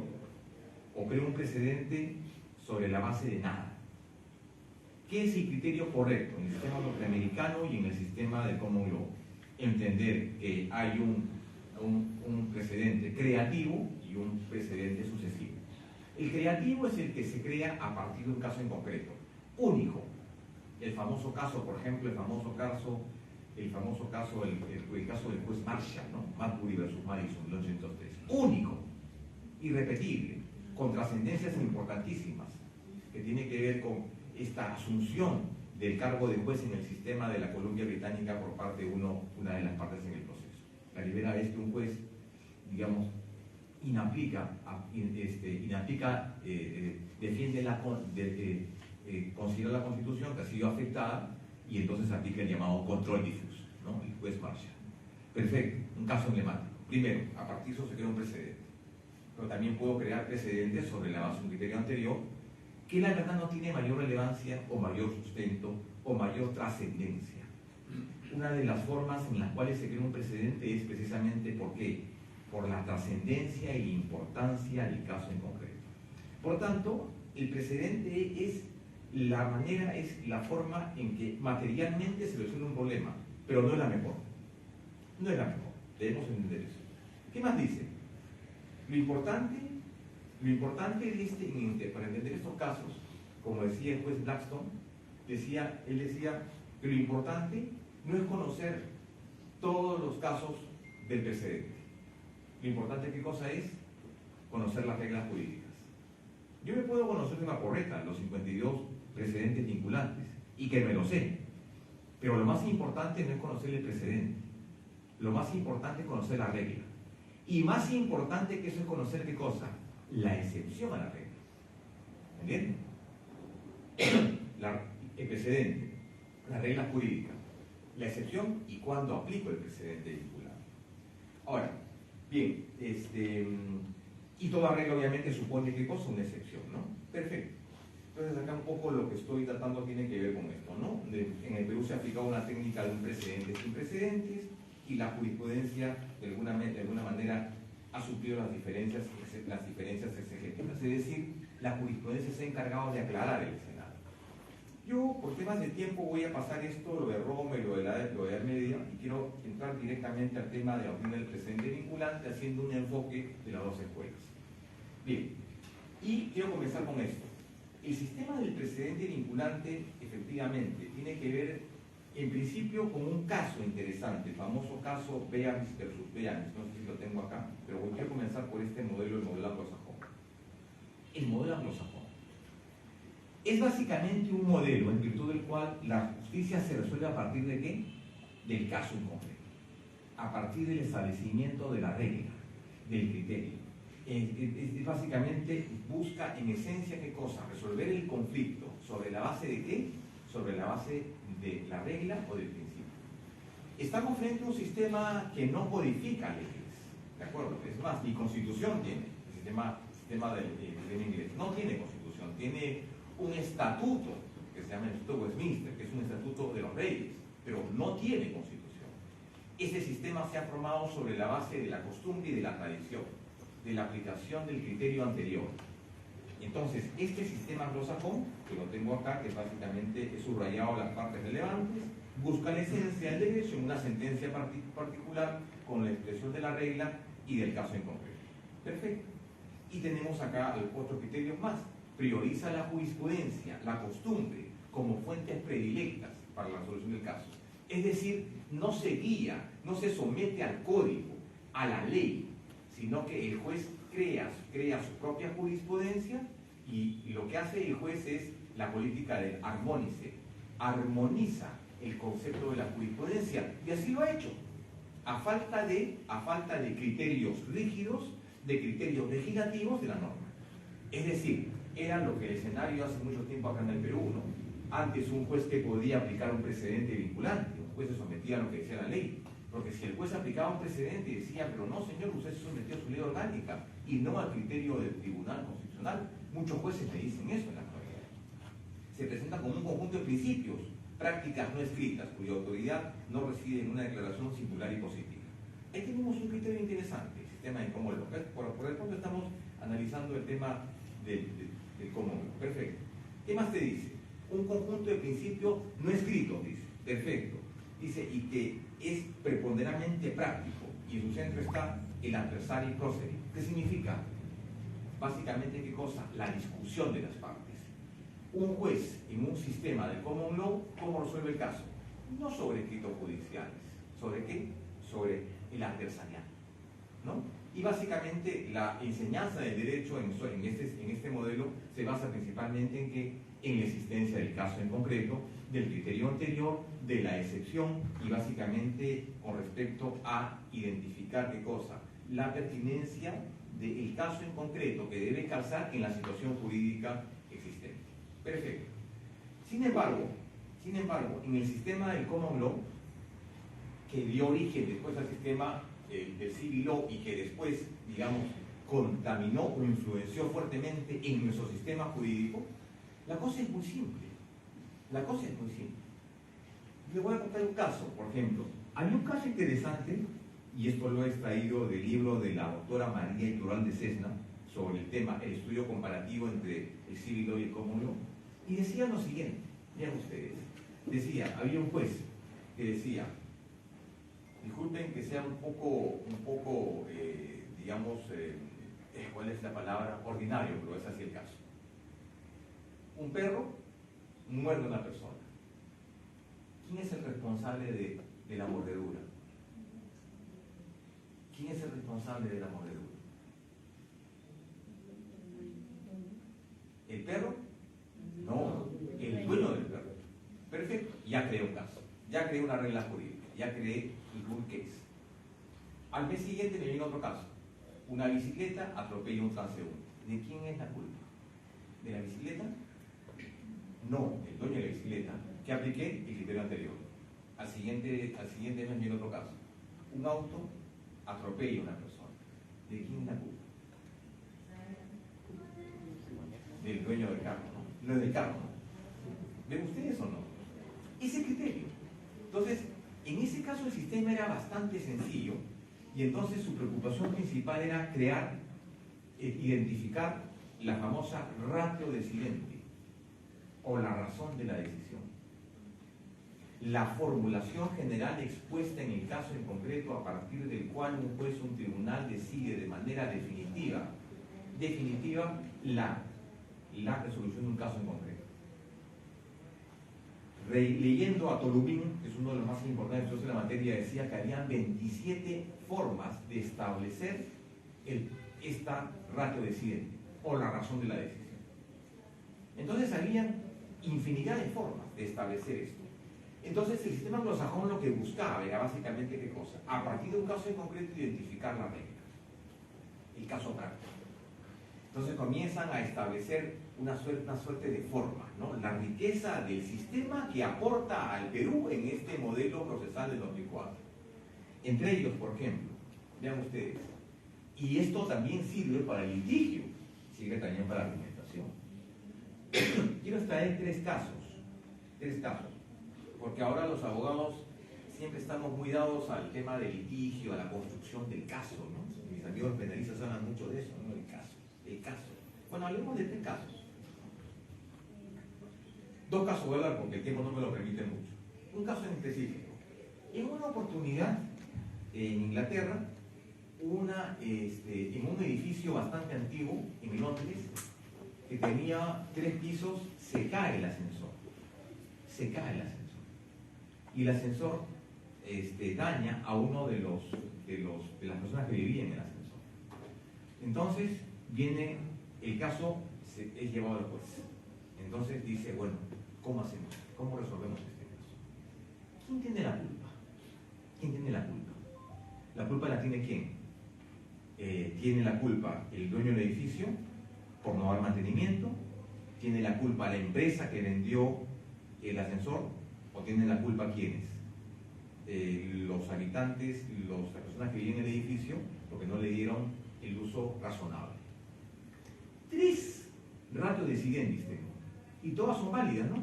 o creo un precedente sobre la base de nada. ¿Qué es el criterio correcto en el sistema norteamericano y en el sistema de common law? Entender que hay un precedente creativo y un precedente sucesivo. El creativo es el que se crea a partir de un caso en concreto, único. El famoso caso, por ejemplo, el caso del juez Marshall, ¿no? Marbury versus Madison, 1803. Único, irrepetible, con trascendencias importantísimas, que tiene que ver con esta asunción del cargo de juez en el sistema de la Columbia Británica por parte de una de las partes en el proceso. La primera vez que un juez, digamos, considera la Constitución que ha sido afectada y entonces aplica el llamado control difuso, ¿no? El juez Marshall. Perfecto, un caso emblemático. Primero, a partir de eso se crea un precedente. Pero también puedo crear precedentes sobre la base de un criterio anterior que la verdad no tiene mayor relevancia o mayor sustento o mayor trascendencia. Una de las formas en las cuales se crea un precedente es precisamente ¿por qué? Por la trascendencia y importancia del caso en concreto. Por tanto, el precedente es la forma en que materialmente se resuelve un problema, pero no es la mejor. No es la mejor. Debemos entender eso. ¿Qué más dice? Lo importante para entender estos casos, como decía el juez Blackstone, él decía que lo importante no es conocer todos los casos del precedente. Lo importante, ¿qué cosa es? Conocer las reglas jurídicas. Yo me puedo conocer de una porreta los 52 precedentes vinculantes, y que me lo sé. Pero lo más importante no es conocer el precedente. Lo más importante es conocer la regla. Y más importante que eso es conocer ¿qué cosa? La excepción a la regla. ¿Entienden? El precedente, la regla jurídica, la excepción y cuándo aplico el precedente vinculado. Ahora, bien, y toda regla obviamente supone ¿qué cosa? Una excepción, ¿no? Perfecto. Entonces acá un poco lo que estoy tratando tiene que ver con esto, ¿no? En el Perú se ha aplicado una técnica de un precedente sin precedentes y la jurisprudencia de alguna manera ha suplido las diferencias exegéticas, es decir, la jurisprudencia se ha encargado de aclarar el escenario. Yo, por temas de tiempo, voy a pasar esto, lo de Roma y lo de Edad Media, y quiero entrar directamente al tema de la opinión del precedente vinculante, haciendo un enfoque de las dos escuelas. Bien, y quiero comenzar con esto. El sistema del precedente vinculante, efectivamente, tiene que ver En principio, con un caso interesante, el famoso caso Beamis versus Beamis, no sé si lo tengo acá, pero voy a comenzar por este modelo, el modelo anglosajón. El modelo anglosajón es básicamente un modelo en virtud del cual la justicia se resuelve a partir de ¿qué? Del caso en concreto, a partir del establecimiento de la regla, del criterio. Básicamente busca en esencia ¿qué cosa? Resolver el conflicto sobre la base de ¿qué? Sobre la base de la regla o del principio. Estamos frente a un sistema que no codifica leyes, ¿de acuerdo? Es más, ni constitución tiene, el sistema del inglés no tiene constitución, tiene un estatuto que se llama el Estatuto de Westminster, que es un estatuto de los reyes, pero no tiene constitución. Ese sistema se ha formado sobre la base de la costumbre y de la tradición, de la aplicación del criterio anterior. Entonces, este sistema anglosajón, que lo tengo acá, que básicamente he subrayado las partes relevantes, busca la esencia del derecho en una sentencia particular con la expresión de la regla y del caso en concreto. Perfecto. Y tenemos acá otros criterios más. Prioriza la jurisprudencia, la costumbre, como fuentes predilectas para la resolución del caso. Es decir, no se guía, no se somete al código, a la ley, sino que el juez crea su propia jurisprudencia y lo que hace el juez es la política de armoniza el concepto de la jurisprudencia y así lo ha hecho, a falta de criterios rígidos, de criterios legislativos de la norma. Es decir, era lo que el escenario hace mucho tiempo acá en el Perú, ¿no? Antes un juez que podía aplicar un precedente vinculante, un juez se sometía a lo que decía la ley. Porque si el juez aplicaba un precedente y decía, pero no señor, usted se sometió a su ley orgánica y no al criterio del Tribunal Constitucional, muchos jueces le dicen eso en la actualidad. Se presenta como un conjunto de principios, prácticas no escritas, cuya autoridad no reside en una declaración singular y positiva. Ahí tenemos un criterio interesante, el sistema de common law. Por el punto estamos analizando el tema del common law. Perfecto. ¿Qué más te dice? Un conjunto de principios no escritos, dice. Perfecto. Dice, y que es preponderantemente práctico, y en su centro está el adversary proceeding. ¿Qué significa? Básicamente, ¿qué cosa? La discusión de las partes. Un juez en un sistema de common law, ¿cómo resuelve el caso? No sobre escritos judiciales. ¿Sobre qué? Sobre el adversarial, ¿no? Y básicamente la enseñanza del derecho en este modelo se basa principalmente en que en la existencia del caso en concreto, del criterio anterior, de la excepción y básicamente con respecto a identificar qué cosa, la pertinencia del caso en concreto que debe calzar en la situación jurídica existente. Perfecto. Sin embargo, en el sistema del common law, que dio origen después al sistema del civil law y que después, digamos, contaminó o influenció fuertemente en nuestro sistema jurídico, la cosa es muy simple. La cosa es muy simple. Le voy a contar un caso, por ejemplo. Hay un caso interesante, y esto lo he extraído del libro de la doctora María Iturralde Cesna, sobre el tema, el estudio comparativo entre el civil law y el common law, y decía lo siguiente, vean ustedes, decía, había un juez que decía, disculpen que sea un poco digamos, ¿cuál es la palabra? Ordinario, pero es así el caso. Un perro muerde a una persona. ¿Quién es el responsable de la mordedura? ¿Quién es el responsable de la mordedura? ¿El perro? No, el dueño del perro. Perfecto, ya creé un caso, ya creé una regla jurídica, ya creé el rule case. Al mes siguiente me viene otro caso. Una bicicleta atropella a un transeúnte. ¿De quién es la culpa? ¿De la bicicleta? No, el dueño de la bicicleta, que apliqué el criterio anterior. Al siguiente mes viene otro caso. Un auto atropella a una persona. ¿De quién es la culpa? Del dueño del carro, ¿no? No es del carro, ¿no? ¿Ven ustedes o no? Ese criterio. Entonces, en ese caso el sistema era bastante sencillo y entonces su preocupación principal era crear, identificar la famosa ratio decidente o la razón de la decisión. La formulación general expuesta en el caso en concreto a partir del cual un juez o un tribunal decide de manera definitiva la resolución de un caso en concreto. leyendo a Tolubín, que es uno de los más importantes estudios de la materia, decía que habían 27 formas de establecer esta ratio decidente, o la razón de la decisión. Entonces habían infinidad de formas de establecer esto. Entonces el sistema anglosajón lo que buscaba era básicamente ¿qué cosa? A partir de un caso en concreto identificar la regla, el caso práctico. Entonces comienzan a establecer una suerte de forma, ¿no? La riqueza del sistema que aporta al Perú en este modelo procesal del 2004. Entre ellos, por ejemplo, vean ustedes, y esto también sirve para el litigio, sirve también para la argumentación. Quiero extraer tres casos, porque ahora los abogados siempre estamos muy dados al tema del litigio, a la construcción del caso, ¿no? Mis amigos penalistas hablan mucho de eso, ¿no? El caso. Bueno, hablemos de tres casos. Dos casos voy a hablar porque el tiempo no me lo permite mucho. Un caso en específico. En una oportunidad, en Inglaterra, en un edificio bastante antiguo, en Londres, que tenía 3 pisos, se cae el ascensor. Y el ascensor daña a uno de las personas que vivían en el ascensor. Entonces, viene el caso, es llevado al juez. Entonces dice, bueno, ¿cómo hacemos? ¿Cómo resolvemos este caso? ¿Quién tiene la culpa? ¿La culpa la tiene quién? ¿Tiene la culpa el dueño del edificio por no dar mantenimiento? ¿Tiene la culpa la empresa que vendió el ascensor? ¿O tienen la culpa quiénes? Los habitantes, las personas que viven en el edificio, porque no le dieron el uso razonable. 3 ratios decidentes tengo, y todas son válidas, ¿no?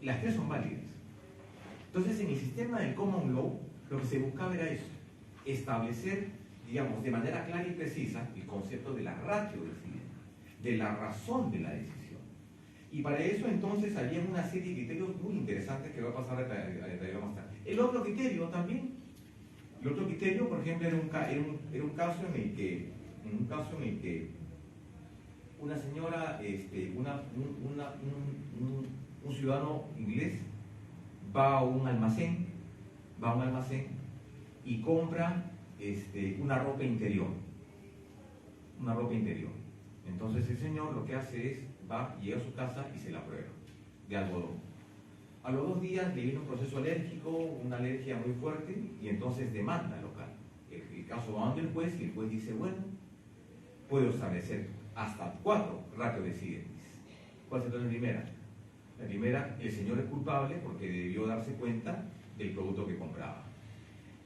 Las 3 son válidas. Entonces, en el sistema del common law, lo que se buscaba era eso, establecer, digamos, de manera clara y precisa el concepto de la ratio decidente, de la razón de la decisión. Y para eso entonces había una serie de criterios muy interesantes que voy a pasar a detallar más tarde. El otro criterio, por ejemplo, era un caso en el que una señora, un ciudadano inglés va a un almacén y compra una ropa interior. Entonces el señor lo que hace es, llega a su casa y se la prueba, de algodón. A los 2 días le viene un proceso alérgico, una alergia muy fuerte, y entonces demanda local. El caso va ante el juez y el juez dice, bueno, puedo establecer hasta 4 ratios decidentes. ¿Cuál es la primera? La primera, el señor es culpable porque debió darse cuenta del producto que compraba.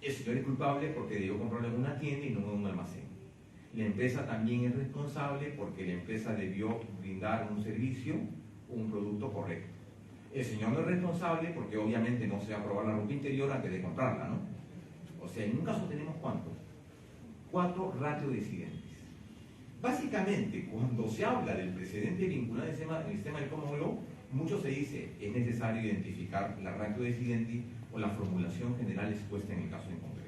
El señor es culpable porque debió comprarlo en una tienda y no en un almacén. La empresa también es responsable porque la empresa debió brindar un servicio o un producto correcto. El señor no es responsable porque obviamente no se va a probar la ropa interior antes de comprarla, ¿no? O sea, en un caso tenemos ¿cuántos? 4 ratios decidentes. Básicamente, cuando se habla del precedente vinculado en el sistema del common law, mucho se dice es necesario identificar la ratio decidente o la formulación general expuesta en el caso en concreto.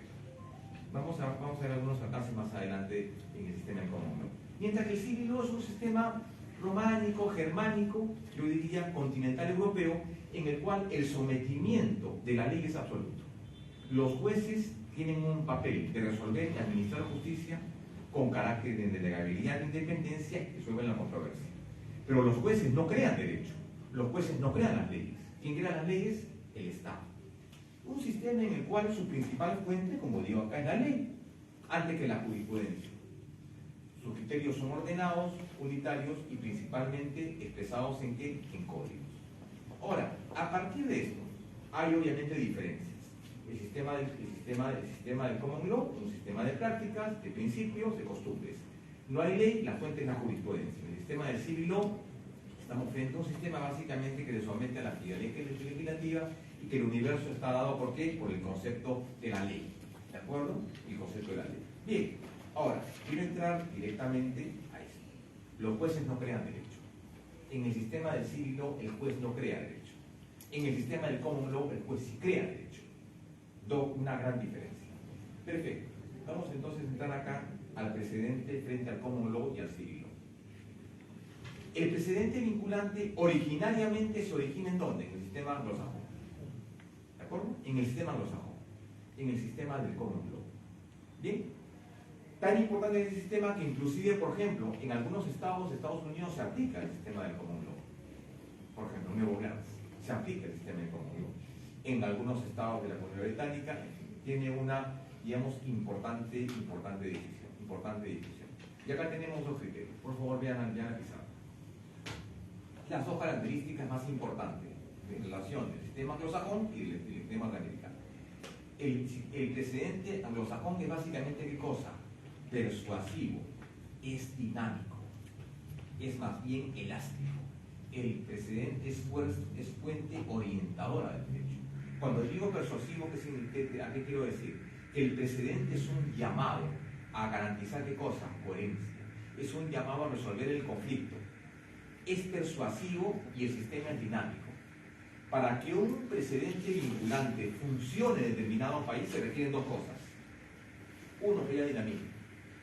Vamos a ver algunos alcances más adelante en el sistema del common law. Mientras que el civil law es un sistema románico, germánico, yo diría continental europeo, en el cual el sometimiento de la ley es absoluto. Los jueces tienen un papel de resolver y administrar justicia con carácter de delegabilidad e independencia y resuelven la controversia. Pero los jueces no crean derecho, los jueces no crean las leyes. ¿Quién crea las leyes? El Estado. Un sistema en el cual su principal fuente, como digo acá, es la ley, antes que la jurisprudencia. Sus criterios son ordenados, unitarios y principalmente expresados ¿en qué? En códigos. Ahora, a partir de esto, hay obviamente diferencias. El sistema del common law, un sistema de prácticas, de principios, de costumbres. No hay ley, la fuente es la jurisprudencia. En el sistema del civil law, estamos frente a un sistema básicamente que se somete a la actividad legislativa y que el universo está dado ¿por qué? Por el concepto de la ley. ¿De acuerdo? El concepto de la ley. Bien, ahora, quiero entrar directamente a esto. Los jueces no crean derecho. En el sistema del civil law, el juez no crea derecho. En el sistema del common law, el juez sí crea derecho. Una gran diferencia. Perfecto. Vamos entonces a entrar acá al precedente frente al common law y al civil law. El precedente vinculante originariamente se origina ¿en dónde? En el sistema anglosajón. ¿De acuerdo? En el sistema anglosajón. En el sistema del Common Law. ¿Bien? Tan importante es el sistema que inclusive, por ejemplo, en algunos estados de Estados Unidos se aplica el sistema del Common Law. Por ejemplo, en Nueva Orleans se aplica el sistema del Common Law. En algunos estados de la Comunidad Británica tiene una, digamos, importante discusión. Y acá tenemos dos criterios. Por favor, vean la pizarra. Las dos características más importantes en relación del sistema anglosajón y del sistema norteamericano. El precedente anglosajón es básicamente ¿qué cosa? Persuasivo, es dinámico, es más bien elástico. El precedente es fuente orientadora del derecho. Cuando digo persuasivo, ¿a qué quiero decir? El precedente es un llamado a garantizar ¿qué cosa? Coherencia. Es un llamado a resolver el conflicto. Es persuasivo y el sistema es dinámico. Para que un precedente vinculante funcione en determinado país se requieren dos cosas. Uno, que haya dinamismo.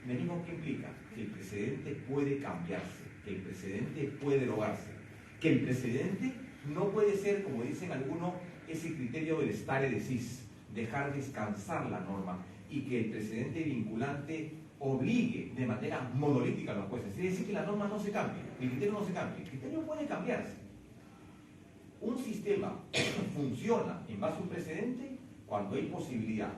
¿Dinamismo qué implica? Que el precedente puede cambiarse, que el precedente puede derogarse, que el precedente no puede ser, como dicen algunos, ese criterio del stare decisis, dejar descansar la norma, y que el precedente vinculante obligue de manera monolítica a los jueces. Es decir, que la norma no se cambie, el criterio no se cambie, el criterio puede cambiarse. Un sistema funciona en base a un precedente cuando hay posibilidad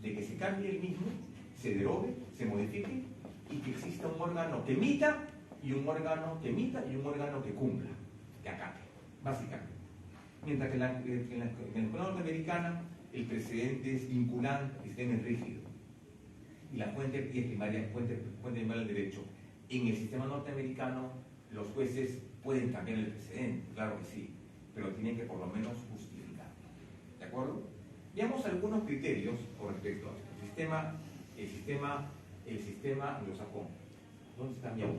de que se cambie el mismo, se derogue, se modifique y que exista un órgano que emita y un órgano que cumpla, que acate, básicamente. Mientras que en la escuela norteamericana el precedente es vinculante, el sistema es rígido y la fuente primaria del derecho. En el sistema norteamericano los jueces pueden cambiar el precedente, claro que sí, pero tienen que por lo menos justificar. ¿De acuerdo? Veamos algunos criterios con respecto a esto. El sistema anglosajón. ¿Dónde está mi voz?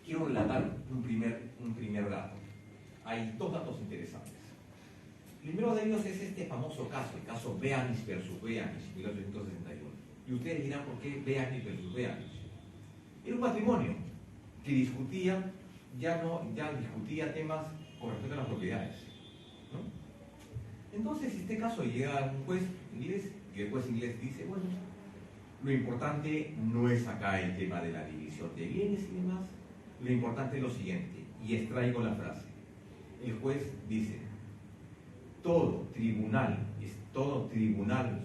Quiero relatar un primer dato. Hay dos datos interesantes. El primero de ellos es este famoso caso, el caso Beamish versus Beamish, 1861. Y ustedes dirán por qué Beamish versus Beamish. Era un matrimonio que discutía temas con respecto a las propiedades, ¿no? Entonces, este caso llega a un juez inglés, y el juez inglés dice, bueno, lo importante no es acá el tema de la división de bienes y demás, lo importante es lo siguiente, y extraigo la frase. El juez dice, todo tribunal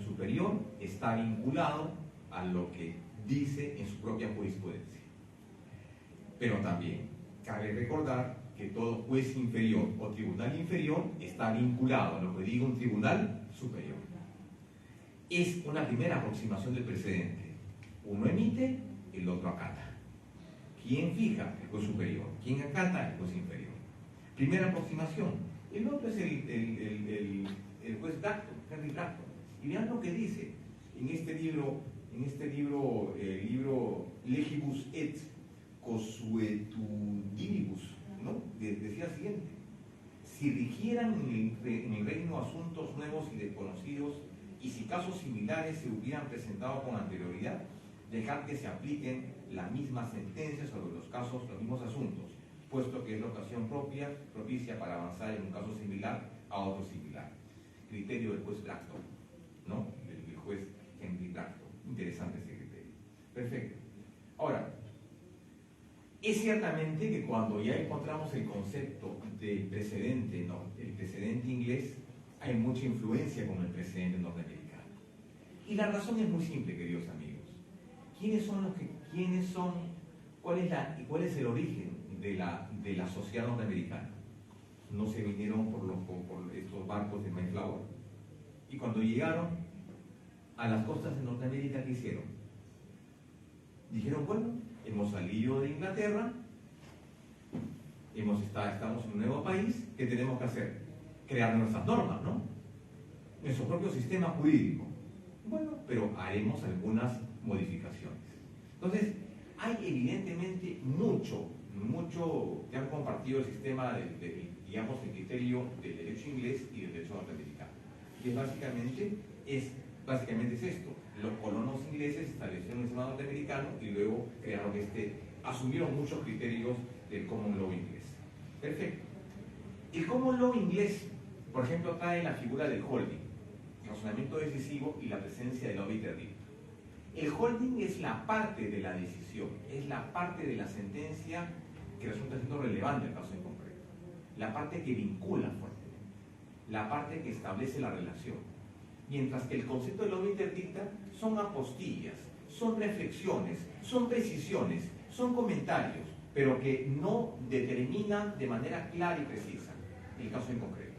superior está vinculado a lo que dice en su propia jurisprudencia. Pero también cabe recordar que todo juez inferior o tribunal inferior está vinculado a lo que diga un tribunal superior. Es una primera aproximación del precedente. Uno emite, el otro acata. ¿Quién fija? El juez superior. ¿Quién acata? El juez inferior. Primera aproximación. El otro es el juez Bracton, Henry Bracton. Y vean lo que dice en este libro, el libro Legibus et Consuetudinibus, ¿no? Decía lo siguiente: si rigieran en el reino asuntos nuevos y desconocidos, y si casos similares se hubieran presentado con anterioridad, dejar que se apliquen la misma sentencia sobre los mismos asuntos, puesto que es la ocasión propicia para avanzar en un caso similar a otro similar. Criterio del juez Bracton, ¿no? El juez Henry Bracton. Interesante ese criterio. Perfecto. Ahora, es ciertamente que cuando ya encontramos el concepto del precedente, ¿no?, el precedente inglés, hay mucha influencia con el precedente norteamericano. Y la razón es muy simple, queridos amigos. ¿Cuál es el origen de la sociedad norteamericana? No se vinieron por estos barcos de Mayflower. Y cuando llegaron a las costas de Norteamérica, ¿qué hicieron? Dijeron, bueno, hemos salido de Inglaterra, estamos en un nuevo país, ¿qué tenemos que hacer? Crear nuestras normas, ¿no? Nuestro propio sistema jurídico. Bueno, pero haremos algunas modificaciones. Entonces, hay evidentemente mucho que han compartido el sistema, digamos, el criterio del derecho inglés y del derecho norteamericano. Que básicamente es básicamente es esto. Los colonos ingleses establecieron el sistema norteamericano y luego crearon asumieron muchos criterios del common law inglés. Perfecto. El common law inglés, por ejemplo, trae la figura del holding, razonamiento decisivo y la presencia del obiter dicta. El holding es la parte de la decisión, es la parte de la sentencia que resulta siendo relevante al caso en concreto, la parte que vincula fuertemente, la parte que establece la relación. Mientras que el concepto del obiter dicta son apostillas, son reflexiones, son precisiones, son comentarios, pero que no determinan de manera clara y precisa el caso en concreto.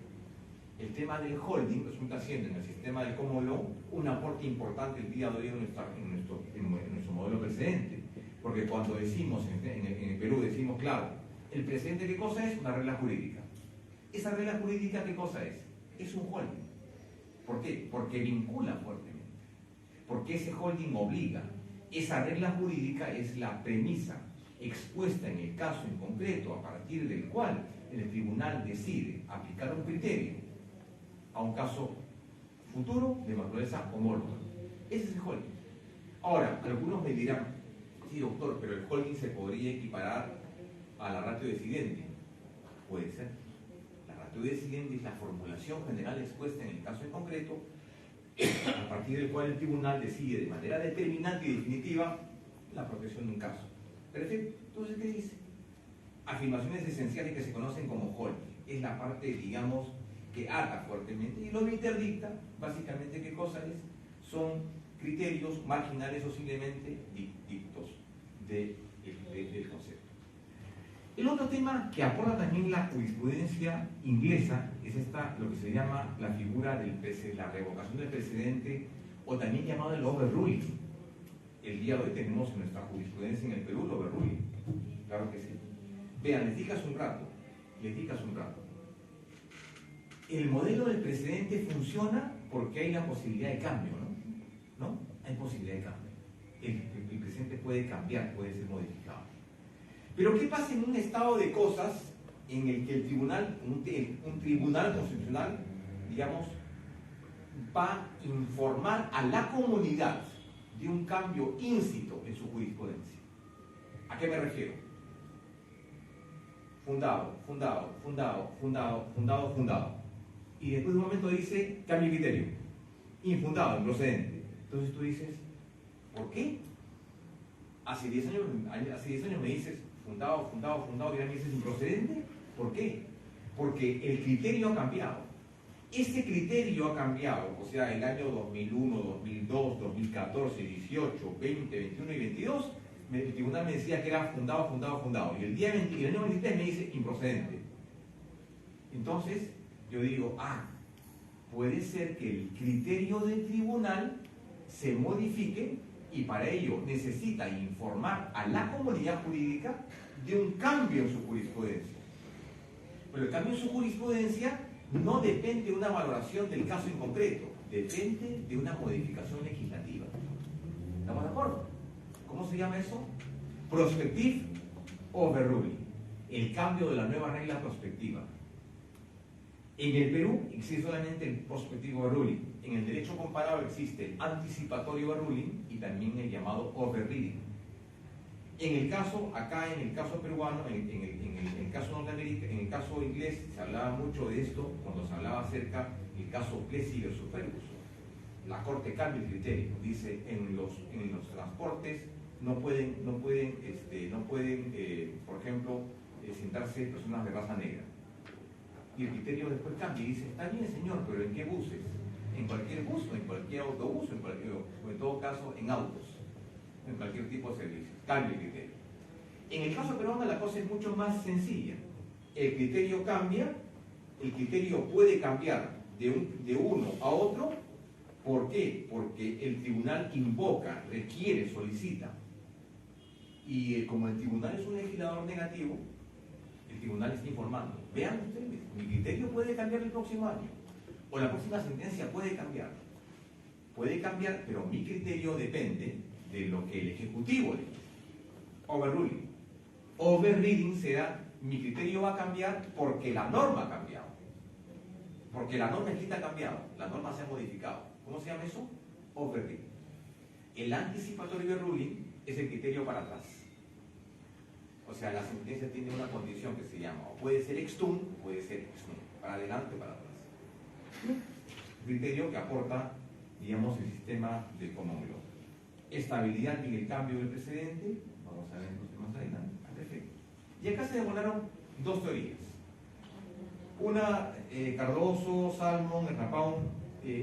El tema del holding resulta siendo en el sistema del common law un aporte importante el día de hoy en nuestro modelo precedente, porque cuando decimos en el Perú, decimos claro, el precedente ¿qué cosa es? Una regla jurídica. ¿Esa regla jurídica qué cosa es? Es un holding. ¿Por qué? Porque vincula fuertemente, porque ese holding obliga. Esa regla jurídica es la premisa expuesta en el caso en concreto, a partir del cual el tribunal decide aplicar un criterio a un caso futuro de naturaleza homóloga. Ese es el holding. Ahora, algunos me dirán, sí doctor, pero el holding se podría equiparar a la ratio decidente. Puede ser. La ratio decidente es la formulación general expuesta en el caso en concreto, a partir del cual el tribunal decide de manera determinante y definitiva la protección de un caso. Perfecto. Entonces, ¿qué dice? Afirmaciones esenciales que se conocen como holding. Es la parte, digamos, que ata fuertemente. Y lo interdicta, básicamente, ¿qué cosa es? Son criterios marginales o simplemente dictos del concepto. El otro tema que aporta también la jurisprudencia inglesa es lo que se llama la figura la revocación del precedente, o también llamado el overruling. El día de hoy tenemos en nuestra jurisprudencia en el Perú el overruling. Claro que sí. Vean, les dije hace un rato. El modelo del precedente funciona porque hay la posibilidad de cambio, ¿no? Hay posibilidad de cambio. El precedente puede cambiar, puede ser modificado. Pero ¿qué pasa en un estado de cosas en el que un tribunal constitucional, digamos, va a informar a la comunidad de un cambio íncito en su jurisprudencia? ¿A qué me refiero? Fundado. Y después de un momento dice, cambio de criterio. Infundado, improcedente. Entonces tú dices, ¿por qué? Hace 10 años me dices, fundado, y ahora me dices improcedente. ¿Por qué? Porque el criterio ha cambiado. Este criterio ha cambiado, o sea, el año 2001, 2002, 2014, 18, 20, 21 y 22, el tribunal me decía que era fundado. Y el año 23 me dice improcedente. Entonces, yo digo, puede ser que el criterio del tribunal se modifique y para ello necesita informar a la comunidad jurídica de un cambio en su jurisprudencia. Pero el cambio en su jurisprudencia no depende de una valoración del caso en concreto, depende de una modificación legislativa. ¿Estamos de acuerdo? ¿Cómo se llama eso? Prospective overruling, el cambio de la nueva regla prospectiva. En el Perú existe solamente el prospective overruling. En el derecho comparado existe el anticipatorio overruling y también el llamado overreading. En el caso peruano, en el caso norteamericano, en el caso inglés, se hablaba mucho de esto cuando se hablaba acerca del caso Plessy versus Ferguson. La Corte cambia el criterio, dice en los transportes no pueden, por ejemplo, sentarse personas de raza negra. Y el criterio después cambia y dice, está bien señor, pero ¿en qué buses? ¿En cualquier bus o en cualquier autobús o en todo caso en autos? En cualquier tipo de servicio. Cambia el criterio. En el caso peruano la cosa es mucho más sencilla. El criterio cambia, el criterio puede cambiar de uno a otro. ¿Por qué? Porque el tribunal invoca, requiere, solicita. Y como el tribunal es un legislador negativo, el tribunal está informando. Vean ustedes, mi criterio puede cambiar el próximo año. O la próxima sentencia puede cambiar. Puede cambiar, pero mi criterio depende de lo que el Ejecutivo le dice. Overruling. Overreading será, mi criterio va a cambiar porque la norma ha cambiado. Porque la norma escrita ha cambiado, la norma se ha modificado. ¿Cómo se llama eso? of verdict. El anticipatory ruling es el criterio para atrás. O sea, la sentencia tiene una condición que se llama, o puede ser ex tunc, o puede ser ex nunc, para adelante o para atrás. Un criterio que aporta, digamos, el sistema de common law. Estabilidad en el cambio del precedente, vamos a ver más adelante, perfecto. Y acá se demoraron dos teorías. Una, Cardoso, Salmon, Rapaun,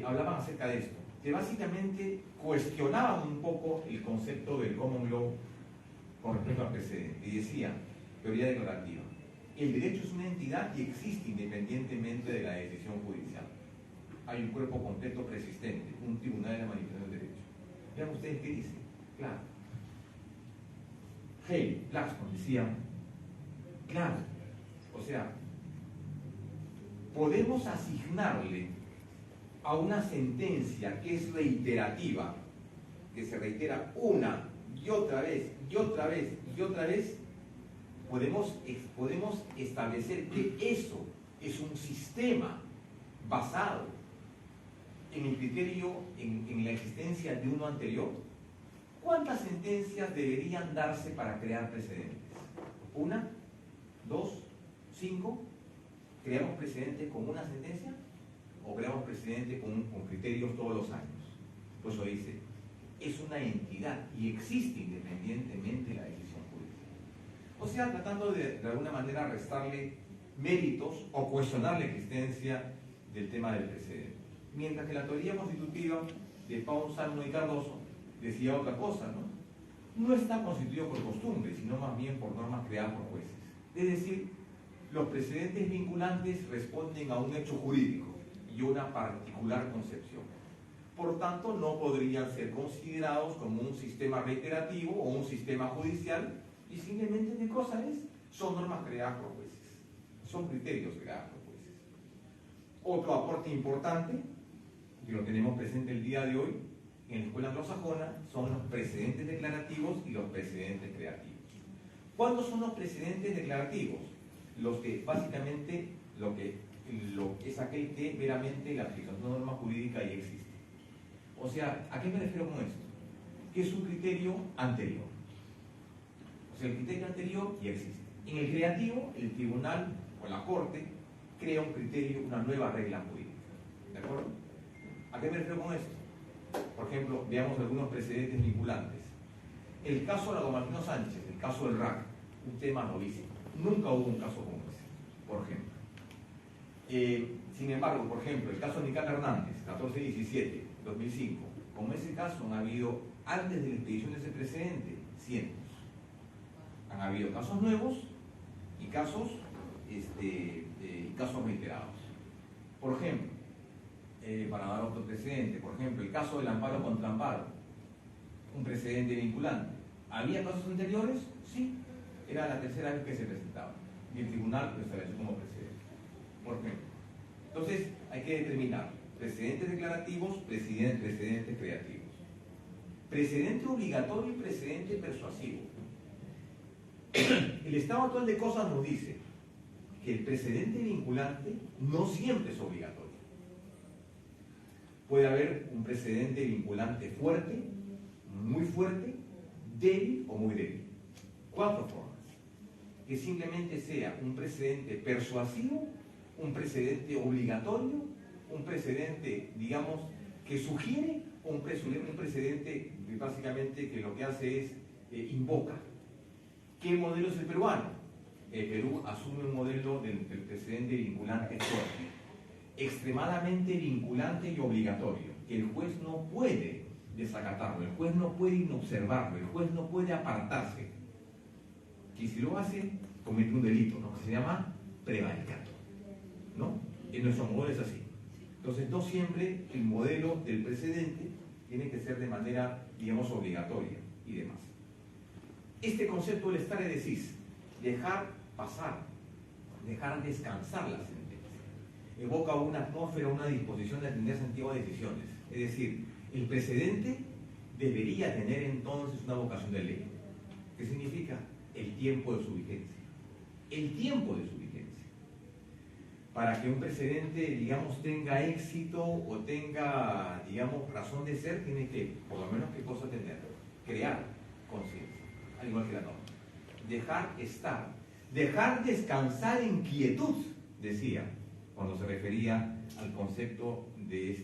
hablaban acerca de esto, que básicamente cuestionaban un poco el concepto del common law con respecto al precedente, y decían, teoría declarativa, el derecho es una entidad y existe independientemente de la decisión judicial. Hay un cuerpo completo persistente, un tribunal de la manifestación del derecho. Vean ustedes qué dicen. Claro. Hale, Blackstone decían, claro, o sea, podemos asignarle a una sentencia que es reiterativa, que se reitera una y otra vez, y otra vez, y otra vez, podemos establecer que eso es un sistema basado en el criterio, en la existencia de uno anterior. ¿Cuántas sentencias deberían darse para crear precedentes? ¿Una? ¿Dos? ¿5? ¿Creamos precedentes con una sentencia? ¿O creamos precedentes con criterios todos los años? Pues eso dice, es una entidad y existe independientemente de la decisión judicial. O sea, tratando de alguna manera restarle méritos o cuestionar la existencia del tema del precedente. Mientras que la teoría constitutiva de Paun, Salmon y Cardoso decía otra cosa, ¿no? No está constituido por costumbre, sino más bien por normas creadas por jueces. Es decir, los precedentes vinculantes responden a un hecho jurídico y una particular concepción. Por tanto, no podrían ser considerados como un sistema reiterativo o un sistema judicial, y simplemente, ¿qué cosa es? Son normas creadas por jueces, son criterios creados por jueces. Otro aporte importante, que lo tenemos presente el día de hoy, en la escuela anglosajona, son los precedentes declarativos y los precedentes creativos. ¿Cuáles son los precedentes declarativos? Los que básicamente lo es aquel que meramente la aplicación de norma jurídica ya existe. O sea, ¿a qué me refiero con esto? Que es un criterio anterior. O sea, el criterio anterior ya existe. En el creativo, el tribunal o la corte crea un criterio, una nueva regla jurídica. ¿De acuerdo? ¿A qué me refiero con esto? Por ejemplo, veamos algunos precedentes vinculantes. El caso de Martino Sánchez, el caso del RAC, un tema novísimo. Nunca hubo un caso como ese, por ejemplo. Sin embargo, por ejemplo, el caso de Nicat Hernández, 1417, 2005, como ese caso han habido, antes de la expedición de ese precedente, cientos. Han habido casos nuevos y casos reiterados. Por ejemplo, para dar otro precedente, por ejemplo, el caso del amparo contra amparo, un precedente vinculante. ¿Había casos anteriores? Sí, era la tercera vez que se presentaba y el tribunal lo estableció como precedente. Por ejemplo, entonces hay que determinar precedentes declarativos, precedentes creativos, precedente obligatorio y precedente persuasivo. El estado actual de cosas nos dice que el precedente vinculante no siempre es obligatorio. Puede haber un precedente vinculante fuerte, muy fuerte, débil o muy débil. 4 formas. Que simplemente sea un precedente persuasivo, un precedente obligatorio, un precedente, digamos, que sugiere, o un precedente que básicamente que lo que hace es invoca. ¿Qué modelo es el peruano? El Perú asume un modelo del precedente vinculante fuerte, extremadamente vinculante y obligatorio, que el juez no puede desacatarlo, el juez no puede inobservarlo, el juez no puede apartarse. Y si lo hace, comete un delito, ¿no? Que se llama prevaricato, ¿no? En nuestro modelo es así. Entonces, no siempre el modelo del precedente tiene que ser de manera, digamos, obligatoria y demás. Este concepto del stare decisis, dejar pasar, dejar descansar la sentencia, evoca una atmósfera, una disposición de atender antiguas decisiones. Es decir, el precedente debería tener entonces una vocación de ley. ¿Qué significa? El tiempo de su vigencia. El tiempo de su vigencia. para que un precedente, digamos, tenga éxito o tenga, digamos, razón de ser, tiene que, por lo menos, ¿qué cosa tener? Crear conciencia, al igual que la norma. Dejar estar, dejar descansar en quietud, decía, cuando se refería al concepto del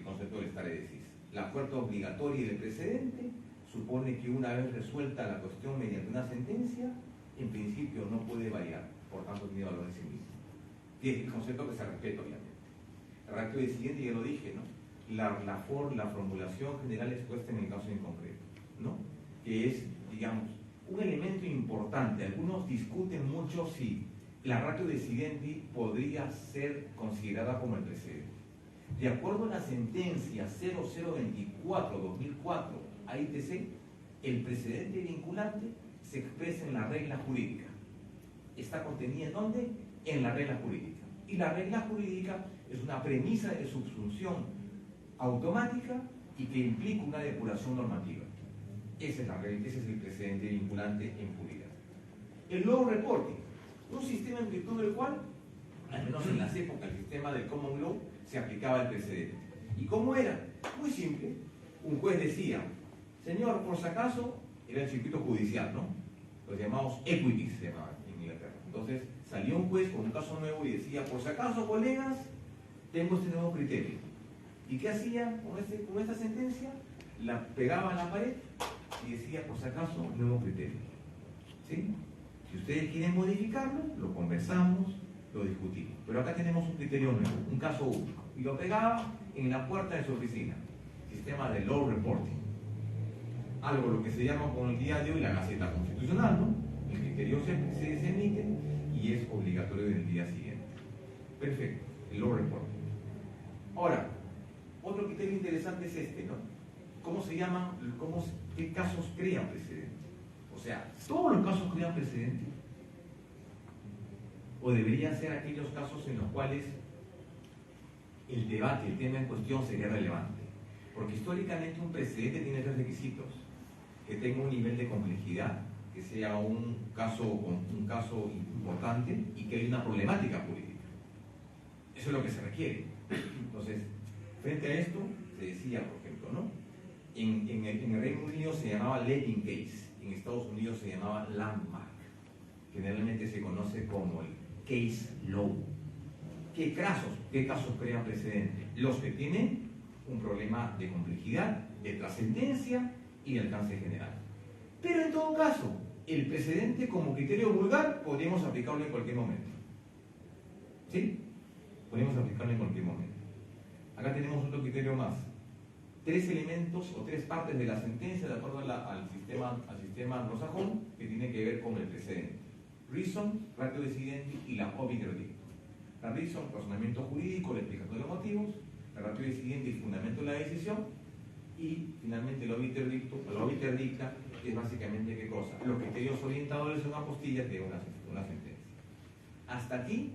concepto del stare decisis. La fuerza obligatoria del precedente supone que una vez resuelta la cuestión mediante una sentencia, en principio no puede variar, por tanto tiene valor en sí mismo. Y es el concepto que se respeta, obviamente. El ratio decidente, ya lo dije, ¿no? La formulación general expuesta en el caso en concreto, ¿no? Que es, digamos, un elemento importante. Algunos discuten mucho si la ratio decidente podría ser considerada como el precedente. De acuerdo a la sentencia 0024-2004 AITC, el precedente vinculante se expresa en la regla jurídica. ¿Está contenida en dónde? En la regla jurídica. Y la regla jurídica es una premisa de subsunción automática y que implica una depuración normativa. Esa es la regla, ese es el precedente vinculante en puridad. El law reporting, un sistema en virtud del cual, al menos en las épocas, el sistema del common law se aplicaba el precedente. ¿Y cómo era? Muy simple. Un juez decía, señor, por si acaso, era el circuito judicial, ¿no? Los llamados equities se llamaban en Inglaterra. Entonces, salía un juez con un caso nuevo y decía, por si acaso, colegas, tengo este nuevo criterio. ¿Y qué hacía con esta sentencia? La pegaba a la pared y decía, por si acaso, nuevo criterio. ¿Sí? Si ustedes quieren modificarlo, lo conversamos, lo discutimos. Pero acá tenemos un criterio nuevo, un caso único. Y lo pegaba en la puerta de su oficina. Sistema de law reporting. Algo lo que se llama con el día de hoy la Gaceta Constitucional, ¿no? El criterio se emite y es obligatorio en el día siguiente. Perfecto, el law reporting. Ahora, otro criterio interesante es este, ¿no? ¿Cómo se llaman? ¿Qué casos crean precedente? O sea, ¿todos los casos crean precedente? ¿O deberían ser aquellos casos en los cuales el debate, el tema en cuestión sería relevante? Porque históricamente un precedente tiene tres requisitos: que tenga un nivel de complejidad, que sea un caso importante y que haya una problemática política. Eso es lo que se requiere. Entonces, frente a esto, se decía, por ejemplo, ¿no? En el Reino Unido se llamaba Letting Case, en Estados Unidos se llamaba Landmark. Generalmente se conoce como el Case Law. ¿Qué casos crean precedente? Los que tienen un problema de complejidad, de trascendencia y de alcance general. Pero en todo caso, el precedente como criterio vulgar podríamos aplicarlo en cualquier momento. ¿Sí? Podríamos aplicarlo en cualquier momento. Acá tenemos otro criterio más. 3 elementos o 3 partes de la sentencia de acuerdo al sistema anglosajón que tiene que ver con el precedente. Reason, ratio decidente y la obiter dicta. La reason, razonamiento jurídico, la explicación de los motivos. La ratio decidente, el fundamento de la decisión. Y finalmente el obiter dicta es básicamente ¿qué cosa? Los criterios orientadores son apostillas de una sentencia. Hasta aquí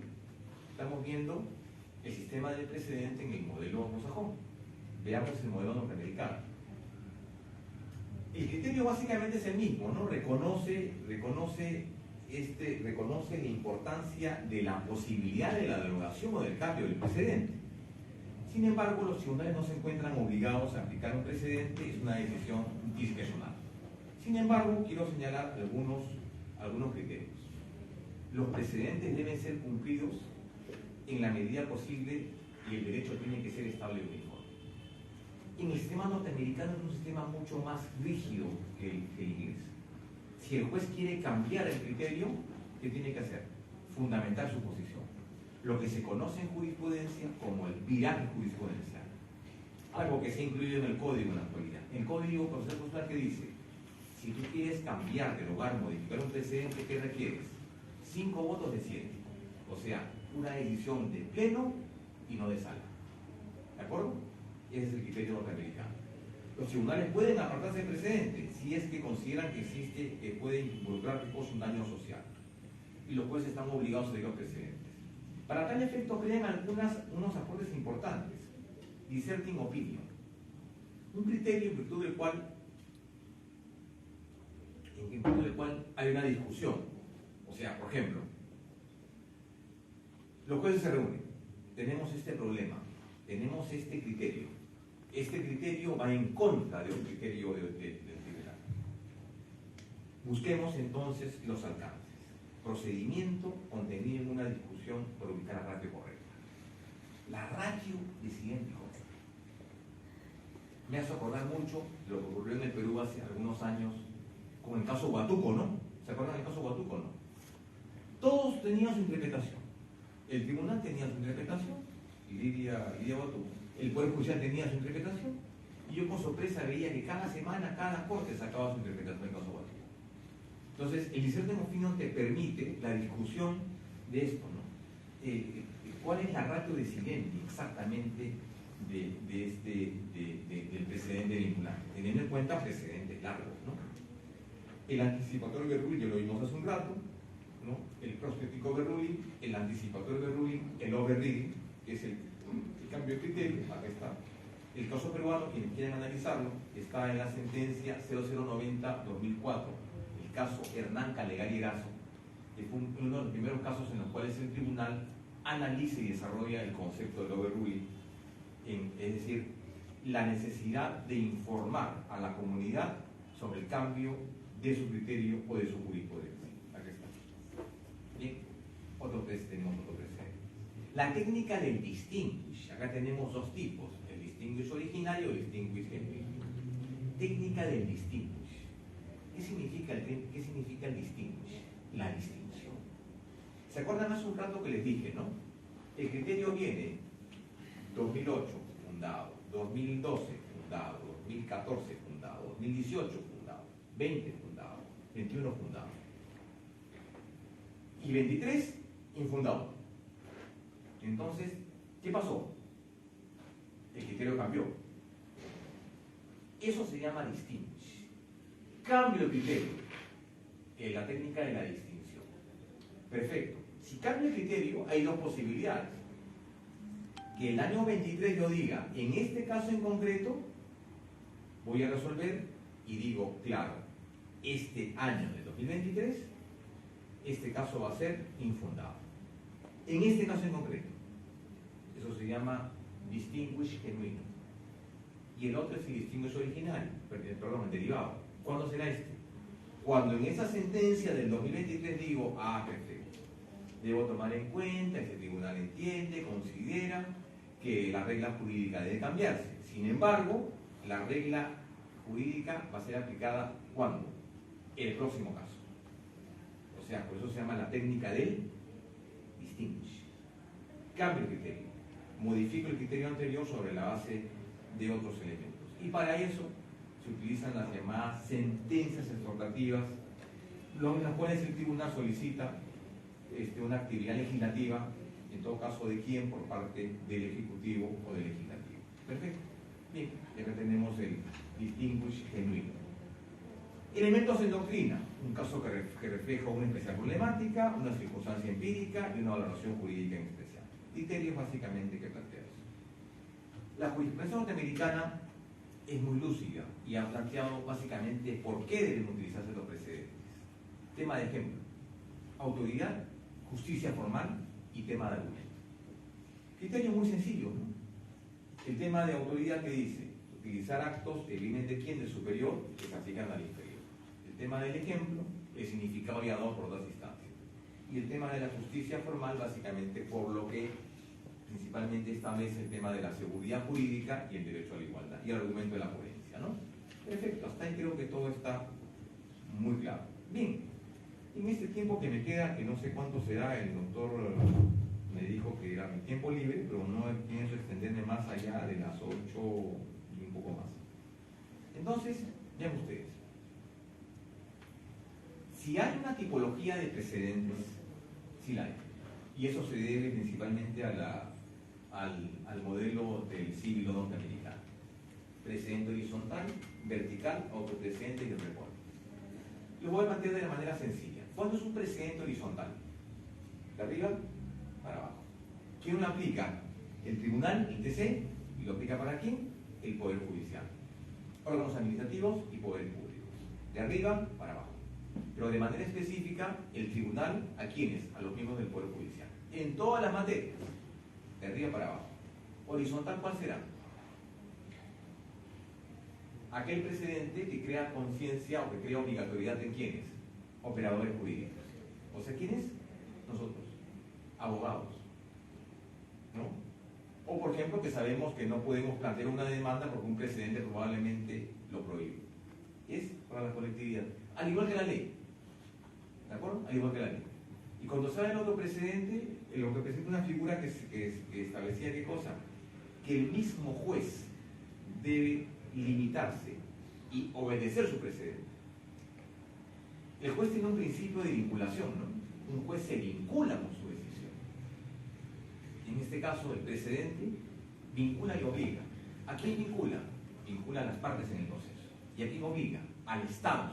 estamos viendo el sistema del precedente en el modelo anglosajón. Veamos el modelo norteamericano. El criterio básicamente es el mismo, ¿no? Reconoce la importancia de la posibilidad de la derogación o del cambio del precedente. Sin embargo, los tribunales no se encuentran obligados a aplicar un precedente, es una decisión discrecional. Sin embargo, quiero señalar algunos criterios. Los precedentes deben ser cumplidos en la medida posible y el derecho tiene que ser estable y uniforme. En el sistema norteamericano es un sistema mucho más rígido que el inglés. Si el juez quiere cambiar el criterio, ¿qué tiene que hacer? Fundamentar su posición. Lo que se conoce en jurisprudencia como el viraje jurisprudencial. Algo que se ha incluido en el código en la actualidad. El código procesal constitucional que dice, si tú quieres cambiar, derogar, modificar un precedente, ¿qué requieres? 5 votos de 7. O sea, una decisión de pleno y no de sala. ¿De acuerdo? Ese es el criterio norteamericano. Los tribunales pueden apartarse del precedente si es que consideran que puede involucrar un daño social. Y los jueces están obligados a seguir los precedentes. Para tal efecto crean unos aportes importantes. Dissenting opinion. Un criterio en virtud del cual hay una discusión. O sea, por ejemplo, Los jueces se reúnen. Tenemos este problema, tenemos este criterio. Este criterio va en contra de un criterio del tribunal. Busquemos entonces los alcances. Procedimiento contenido en una discusión por ubicar la ratio correcta. La ratio disidente correcta. Me hace acordar mucho lo que ocurrió en el Perú hace algunos años con el caso Huatuco, ¿no? ¿Se acuerdan del caso Huatuco, no? Todos tenían su interpretación. El tribunal tenía su interpretación, Lidia Huatuco. El Poder Judicial tenía su interpretación. Y yo con sorpresa veía que cada semana, cada corte sacaba su interpretación del caso Huatuco. Entonces, el discernimiento fino te permite la discusión de esto, ¿no? ¿Cuál es la ratio decidente exactamente del precedente vinculante? Teniendo en cuenta precedentes largos, ¿no? El anticipatorio Berrull, ya lo vimos hace un rato, ¿no? El prospectivo Berrull, el anticipatorio Berrull, el overreading, que es el cambio de criterio, acá está. El caso peruano, quienes quieran analizarlo, está en la sentencia 0090-2004, el caso Hernán Calegari-Erazo, que fue uno de los primeros casos en los cuales el tribunal analiza y desarrolla el concepto del overruling, es decir, la necesidad de informar a la comunidad sobre el cambio de su criterio o de su jurisprudencia. Aquí está. Bien, tenemos otro precedente. La técnica del distinguish. Acá tenemos dos tipos, el distinguish originario y el distinguish genuino. Técnica del distinguish. ¿Qué significa el distinguish? La distinción. ¿Se acuerdan hace un rato que les dije, no? El criterio viene 2008 fundado, 2012 fundado, 2014 fundado, 2018 fundado, 20 fundado, 21 fundado y 23 infundado. Entonces, ¿qué pasó? El criterio cambió. Eso se llama distinguish. Cambio de criterio. La técnica de la distinción. Perfecto. Si cambia el criterio, hay dos posibilidades. Que el año 23 yo diga, en este caso en concreto, voy a resolver y digo, claro, este año de 2023, este caso va a ser infundado. En este caso en concreto. Eso se llama distinguish genuino. Y el otro es el distinguish original, perdón, el derivado. ¿Cuándo será este? Cuando en esa sentencia del 2023 digo, perfecto, debo tomar en cuenta, ese tribunal entiende, considera que la regla jurídica debe cambiarse. Sin embargo, la regla jurídica va a ser aplicada ¿cuándo? El próximo caso. O sea, por eso se llama la técnica del distinguish. Cambio el criterio. Modifico el criterio anterior sobre la base de otros elementos. Y para eso se utilizan las llamadas sentencias exhortativas, en las cuales el tribunal solicita una actividad legislativa, en todo caso de quién, por parte del Ejecutivo o del Legislativo. Perfecto. Bien, y acá tenemos el distinguish genuino. Elementos en doctrina, un caso que refleja una especial problemática, una circunstancia empírica y una valoración jurídica en especial. Criterios básicamente que plantea eso. La jurisprudencia norteamericana es muy lúcida y ha planteado básicamente por qué deben utilizarse los precedentes. Tema de ejemplo: autoridad, justicia formal y tema de argumento. Criterio muy sencillo, ¿no? El tema de autoridad que dice utilizar actos que vienen de quién, del superior, que se aplican al inferior. El tema del ejemplo, el significado ya dado por otras instancias. Y el tema de la justicia formal, básicamente por lo que principalmente establece el tema de la seguridad jurídica y el derecho a la igualdad y el argumento de la coherencia, ¿no? Perfecto, hasta ahí creo que todo está muy claro. Bien, en este tiempo que me queda, que no sé cuánto será, el doctor me dijo que era mi tiempo libre, pero no pienso extenderme más allá de las 8 y un poco más. Entonces, vean ustedes, si hay una tipología de precedentes, sí la hay, y eso se debe principalmente a al modelo del civil norteamericano. Precedente horizontal, vertical, autoprecedente y el reporte. Lo voy a plantear de la manera sencilla. ¿Cuándo es un precedente horizontal? De arriba para abajo. ¿Quién lo aplica? El tribunal, el TC, y lo aplica para quién? El Poder Judicial. Órganos administrativos y poderes públicos. De arriba para abajo. Pero de manera específica, el tribunal, ¿a quiénes? A los miembros del Poder Judicial. En en todas las materias, de arriba para abajo. Horizontal, ¿cuál será? Aquel precedente que crea conciencia o que crea obligatoriedad en quiénes, operadores jurídicos. O sea, ¿quiénes? Nosotros, abogados, ¿no? O por ejemplo, que sabemos que no podemos plantear una demanda porque un precedente probablemente lo prohíbe. Es para la colectividad, al igual que la ley, ¿de acuerdo? Al igual que la ley. Y cuando sale el otro precedente, lo que presenta una figura que establecía qué cosa, que el mismo juez debe limitarse y obedecer su precedente. El juez tiene un principio de vinculación, ¿no? Un juez se vincula con su decisión. En este caso, el precedente vincula y obliga. ¿A quién vincula? Vincula a las partes en el proceso. ¿Y a quién obliga? Al Estado.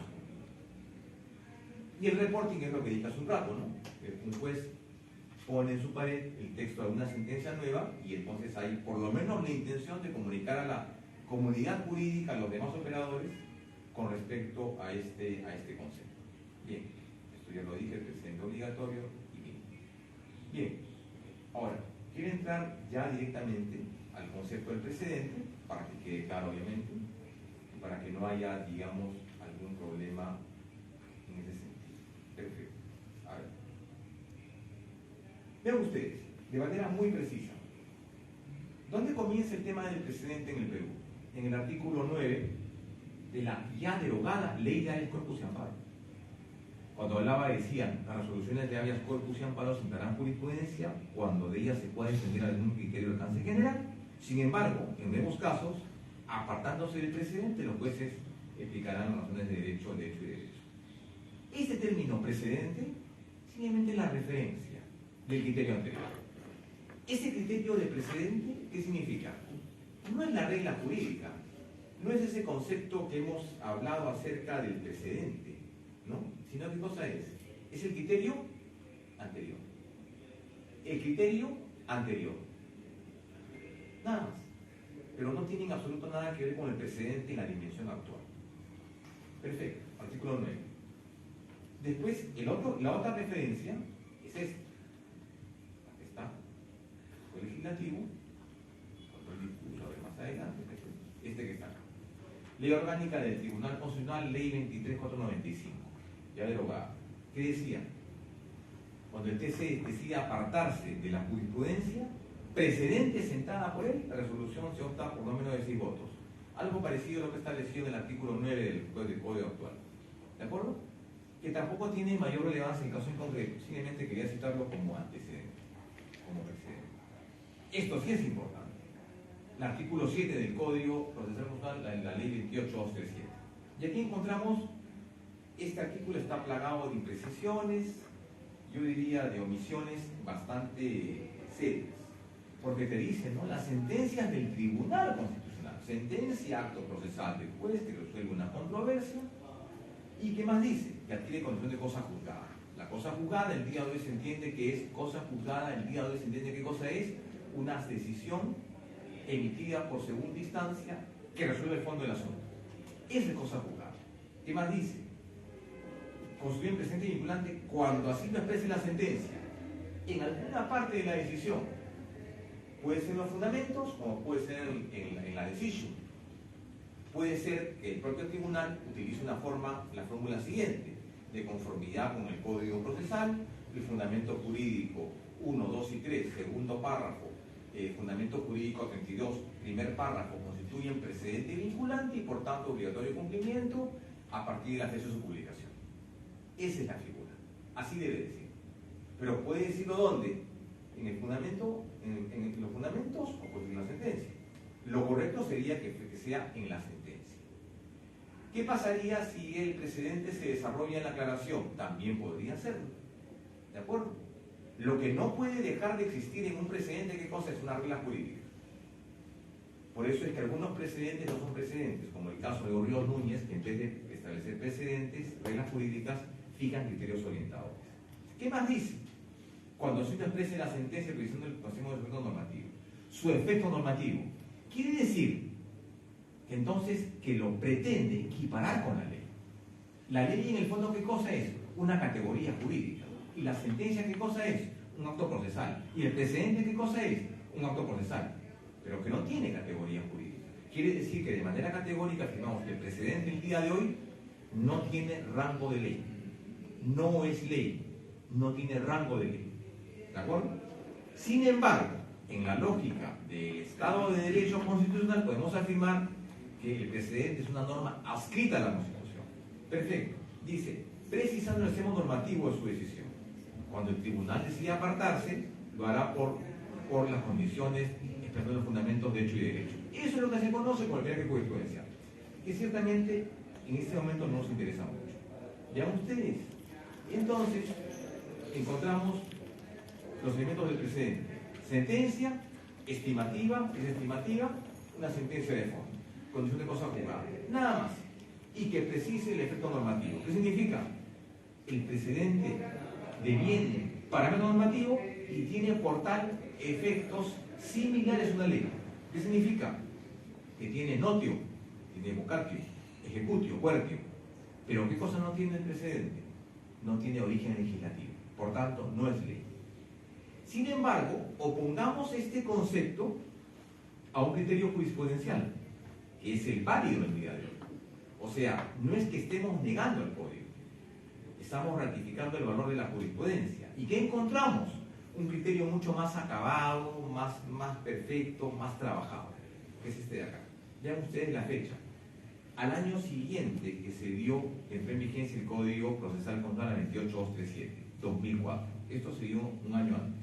Y el reporting es lo que dije hace un rato, ¿no? Un juez pone en su pared el texto de una sentencia nueva y entonces hay por lo menos la intención de comunicar a la comunidad jurídica, a los demás operadores, con respecto a este concepto. Bien, esto ya lo dije, el precedente obligatorio y bien. Bien, ahora, quiero entrar ya directamente al concepto del precedente, para que quede claro obviamente, y para que no haya, digamos, algún problema en ese sentido. Perfecto. A ver. Vean ustedes, de manera muy precisa, ¿dónde comienza el tema del precedente en el Perú? En el artículo 9 de la ya derogada Ley de Habeas Corpus y Amparo. Cuando hablaba, decían, las resoluciones de habeas corpus y amparo sentarán jurisprudencia cuando de ellas se pueda extender algún criterio de alcance general. Sin embargo, en nuevos casos, apartándose del precedente, los jueces explicarán las razones de derecho y derecho. Este término precedente simplemente es la referencia del criterio anterior. Ese criterio de precedente, ¿qué significa? No es la regla jurídica, no es ese concepto que hemos hablado acerca del precedente, ¿no? Sino ¿qué cosa es? Es el criterio anterior. El criterio anterior. Nada más. Pero no tienen absoluto nada que ver con el precedente en la dimensión actual. Perfecto. Artículo 9. Después, la otra referencia es esta. Aquí está. El legislativo. A ver más adelante. Este que está acá. Ley orgánica del Tribunal Constitucional, Ley 23495. Ya derogada. ¿Qué decía? Cuando el TC decida apartarse de la jurisprudencia precedente sentada por él, la resolución se opta por no menos de 6 votos. Algo parecido a lo que está establecido en el artículo 9 del Código actual. ¿De acuerdo? Que tampoco tiene mayor relevancia en el caso en concreto. Simplemente quería citarlo como antecedente, como precedente. Esto sí es importante. El artículo 7 del Código Procesal Constitucional, la Ley 28237. Y aquí encontramos, este artículo está plagado de imprecisiones, yo diría de omisiones bastante serias. Porque te dicen, ¿no? Las sentencias del Tribunal Constitucional, sentencia, acto procesal del juez que resuelve una controversia, ¿y qué más dice? Que adquiere condición de cosa juzgada. La cosa juzgada, el día de hoy se entiende que es cosa juzgada, el día de hoy se entiende qué cosa es, una decisión emitida por segunda instancia que resuelve el fondo del asunto. Esa es cosa juzgada. ¿Qué más dice? Constituye un precedente vinculante cuando así lo exprese la sentencia. En alguna parte de la decisión, puede ser en los fundamentos como puede ser en la decisión. Puede ser que el propio tribunal utilice la fórmula siguiente, de conformidad con el Código Procesal, el fundamento jurídico 1, 2 y 3, segundo párrafo, fundamento jurídico 32, primer párrafo, constituyen precedente vinculante y por tanto obligatorio cumplimiento a partir de la fecha de su publicación. Esa es la figura, así debe decir. Pero puede decirlo ¿dónde? En el fundamento, en los fundamentos o pues en la sentencia. Lo correcto sería que sea en la sentencia. ¿Qué pasaría si el precedente se desarrolla en la aclaración? También podría serlo. ¿De acuerdo? Lo que no puede dejar de existir en un precedente, ¿qué cosa es? Una regla jurídica. Por eso es que algunos precedentes no son precedentes, como el caso de Oriol Núñez, que en vez de establecer precedentes, reglas jurídicas, fijan criterios orientadores. ¿Qué más dice? Cuando se expresa la sentencia previsando el próximo efecto normativo. Su efecto normativo quiere decir que entonces que lo pretende equiparar con la ley. La ley en el fondo ¿qué cosa es? Una categoría jurídica. Y la sentencia ¿qué cosa es? un acto procesal. ¿Y el precedente qué cosa es? Un acto procesal, pero que no tiene categoría jurídica. Quiere decir que de manera categórica afirmamos que el precedente el día de hoy no tiene rango de ley. No es ley, no tiene rango de ley. ¿De acuerdo? Sin embargo, en la lógica del Estado de Derecho constitucional podemos afirmar que el precedente es una norma adscrita a la Constitución. Perfecto. Dice, precisando el sistema normativo de su decisión. Cuando el tribunal decide apartarse, lo hará por las condiciones, expresando los fundamentos de hecho y derecho. Eso es lo que se conoce como el viaje jurisprudencial, que ciertamente en este momento no nos interesa mucho. Vean ustedes. Entonces, encontramos los elementos del precedente. Sentencia, estimativa, es estimativa, una sentencia de fondo. Condición de cosa juzgada. Nada más. Y que precise el efecto normativo. ¿Qué significa? El precedente deviene parámetro normativo y tiene por tal efectos similares a una ley. ¿Qué significa? Que tiene notio, tiene vocatio, ejecutio, quertio. Pero ¿qué cosa no tiene el precedente? No tiene origen legislativo. Por tanto, no es ley. Sin embargo, opongamos este concepto a un criterio jurisprudencial, que es el válido en el día de hoy. O sea, no es que estemos negando el código, estamos ratificando el valor de la jurisprudencia. ¿Y qué encontramos? Un criterio mucho más acabado, más perfecto, más trabajado, que es este de acá. Vean ustedes la fecha. Al año siguiente que se entró en vigencia el Código Procesal contra la 28237, 2004. Esto se dio un año antes.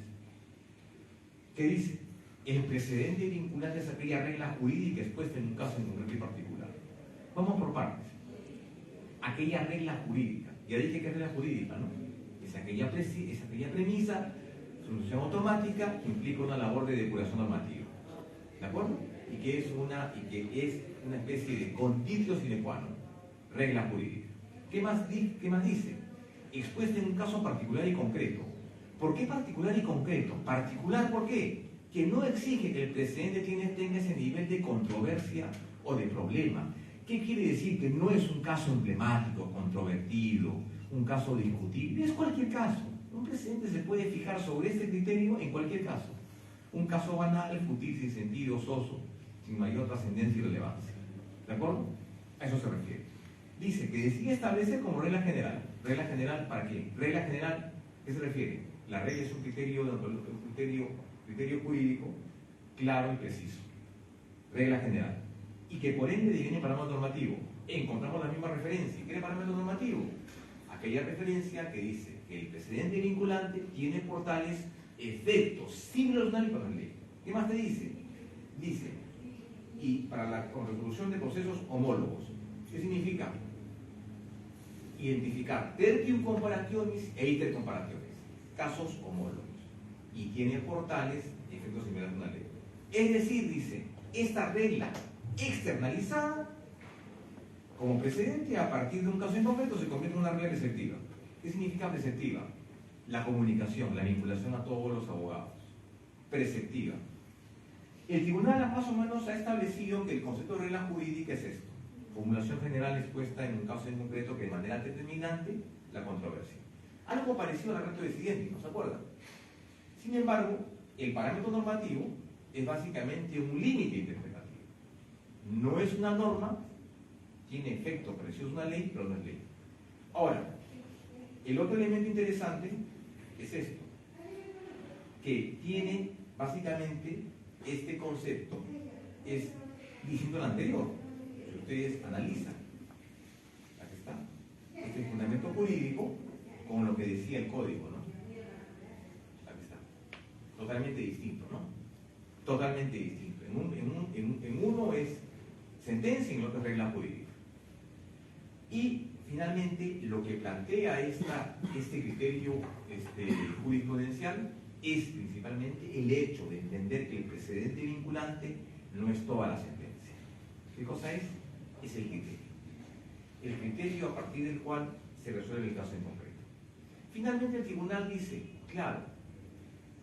¿Qué dice? El precedente vinculante es aquella regla jurídica expuesta en un caso en concreto y particular. Vamos por partes. Aquella regla jurídica. Ya dije que es regla jurídica, ¿no? Es aquella premisa, solución automática, que implica una labor de depuración normativa. ¿De acuerdo? Y que es una especie de conditio sine qua non. Regla jurídica. ¿Qué más dice? Expuesta en un caso particular y concreto. ¿Por qué particular y concreto? Particular, ¿por qué? Que no exige que el precedente tenga ese nivel de controversia o de problema. ¿Qué quiere decir? Que no es un caso emblemático, controvertido, un caso discutible. Es cualquier caso. Un precedente se puede fijar sobre este criterio en cualquier caso. Un caso banal, fútil, sin sentido, soso, sin mayor trascendencia y relevancia. ¿De acuerdo? A eso se refiere. Dice que decide establecer como regla general. ¿Regla general para qué? Regla general, ¿qué se refiere? La regla es un criterio jurídico claro y preciso. Regla general. Y que por ende deviene parámetro normativo. Encontramos la misma referencia. ¿Qué es parámetro normativo? Aquella referencia que dice que el precedente vinculante tiene por tales efectos similares a la ley. ¿Qué más te dice? Dice, y para la resolución de procesos homólogos. ¿Qué significa? Identificar tertium comparationis e iter comparationes, casos homólogos, y tiene por tales efectos similares a una ley. Es decir, dice, esta regla externalizada como precedente a partir de un caso en concreto se convierte en una regla preceptiva. ¿Qué significa preceptiva? La comunicación, la vinculación a todos los abogados. Preceptiva. El tribunal más o menos ha establecido que el concepto de regla jurídica es esto: formulación general expuesta en un caso en concreto que de manera determinante la controversia. Algo parecido al reto decidente, ¿no se acuerdan? Sin embargo, el parámetro normativo es básicamente un límite interpretativo. No es una norma, tiene efecto parecido a una ley, pero no es ley. Ahora, el otro elemento interesante es esto, que tiene básicamente este concepto, es distinto al anterior. Si ustedes analizan, aquí está, este fundamento jurídico con lo que decía el código, ¿no? Aquí está, totalmente distinto, ¿no? Totalmente distinto. En uno es sentencia y en el otro es regla jurídica. Y finalmente lo que plantea este criterio jurisprudencial es principalmente el hecho de entender que el precedente vinculante no es toda la sentencia. ¿Qué cosa es? Es el criterio. El criterio a partir del cual se resuelve el caso en concreto. Finalmente el tribunal dice, claro,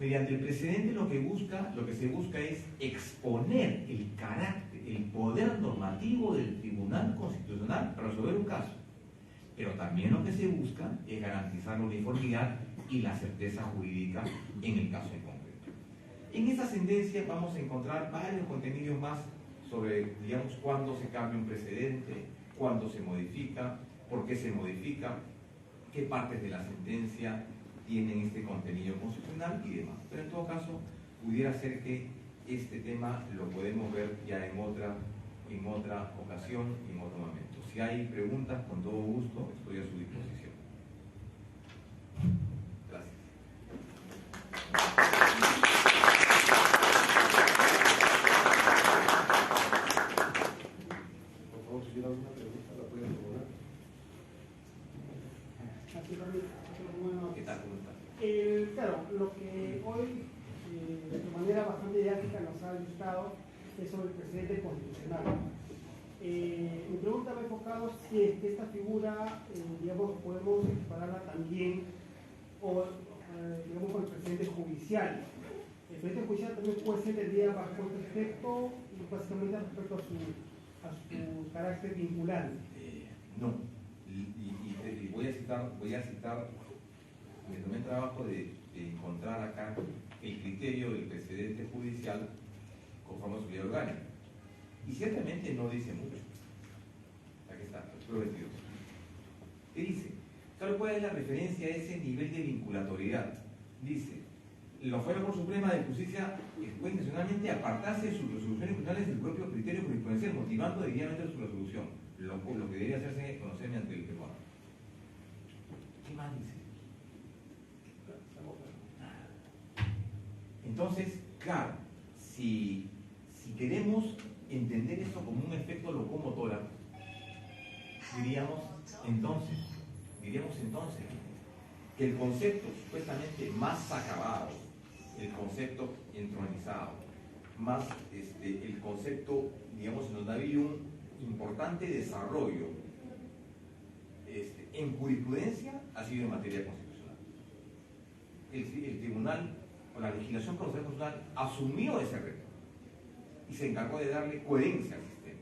mediante el precedente lo que se busca es exponer el carácter, el poder normativo del Tribunal Constitucional para resolver un caso. Pero también lo que se busca es garantizar la uniformidad y la certeza jurídica en el caso en concreto. En esa sentencia vamos a encontrar varios contenidos más sobre, digamos, cuándo se cambia un precedente, cuándo se modifica, por qué se modifica, qué partes de la sentencia tienen este contenido constitucional y demás. Pero en todo caso, pudiera ser que este tema lo podemos ver ya en otra ocasión y en otro momento. Si hay preguntas, con todo gusto, estoy a su disposición. Gracias. Por favor, si tiene alguna pregunta, la pueden formular. ¿Qué tal? ¿Cómo está? Claro, lo que hoy de manera bastante didáctica nos ha ilustrado es sobre el precedente constitucional. Mi pregunta va enfocada si es que esta figura, digamos, podemos equipararla también digamos, con el precedente judicial. El precedente judicial también puede ser entendida bajo este aspecto y básicamente respecto a su carácter vinculante. No. Y voy a citar, me tomé el trabajo de encontrar acá el criterio del precedente judicial conforme a su ley orgánica. Y ciertamente no dice mucho. Aquí está, artículo 22. ¿Qué dice? Claro, ¿cuál es la referencia a ese nivel de vinculatoriedad? Dice, la Corte Suprema de Justicia puede intencionalmente apartarse de sus resoluciones judiciales del propio criterio jurisprudencial, motivando debidamente su resolución, lo que debería hacerse conocer mediante el peruano. ¿Qué más dice? Entonces, claro, si queremos entender esto como un efecto locomotora, diríamos entonces que el concepto supuestamente más acabado, el concepto entronizado, más el concepto, digamos, en donde había un importante desarrollo en jurisprudencia, ha sido en materia constitucional. El tribunal, o la legislación constitucional, asumió ese reto y se encargó de darle coherencia al sistema.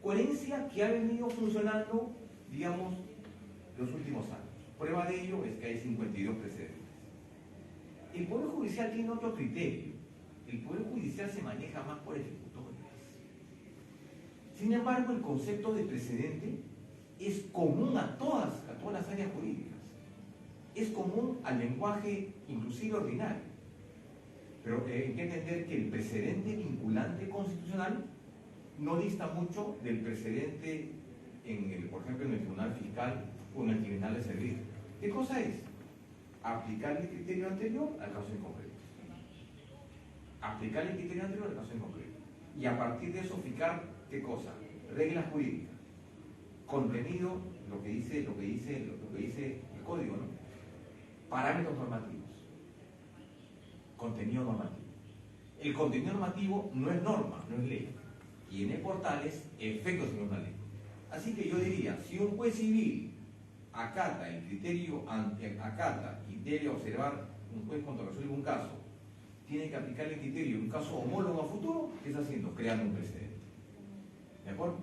Coherencia que ha venido funcionando, digamos, los últimos años. Prueba de ello es que hay 52 precedentes. El Poder Judicial tiene otro criterio. El Poder Judicial se maneja más por ejecutores. Sin embargo, el concepto de precedente es común a todas las áreas jurídicas. Es común al lenguaje inclusive ordinario. Pero hay que entender que el precedente vinculante constitucional no dista mucho del precedente, por ejemplo, en el Tribunal Fiscal o en el Tribunal de Servicio. ¿Qué cosa es? Aplicar el criterio anterior al caso en concreto. Aplicar el criterio anterior al caso en concreto. Y a partir de eso fijar, ¿qué cosa? Reglas jurídicas. Contenido, lo que dice el código, ¿no? Parámetros normativos. Contenido normativo. El contenido normativo no es norma, no es ley. Tiene por tales efectos en una ley. Así que yo diría, si un juez civil acata el criterio, y debe observar un juez cuando resuelve un caso, tiene que aplicar el criterio en un caso homólogo a futuro, ¿qué está haciendo? Creando un precedente. ¿De acuerdo?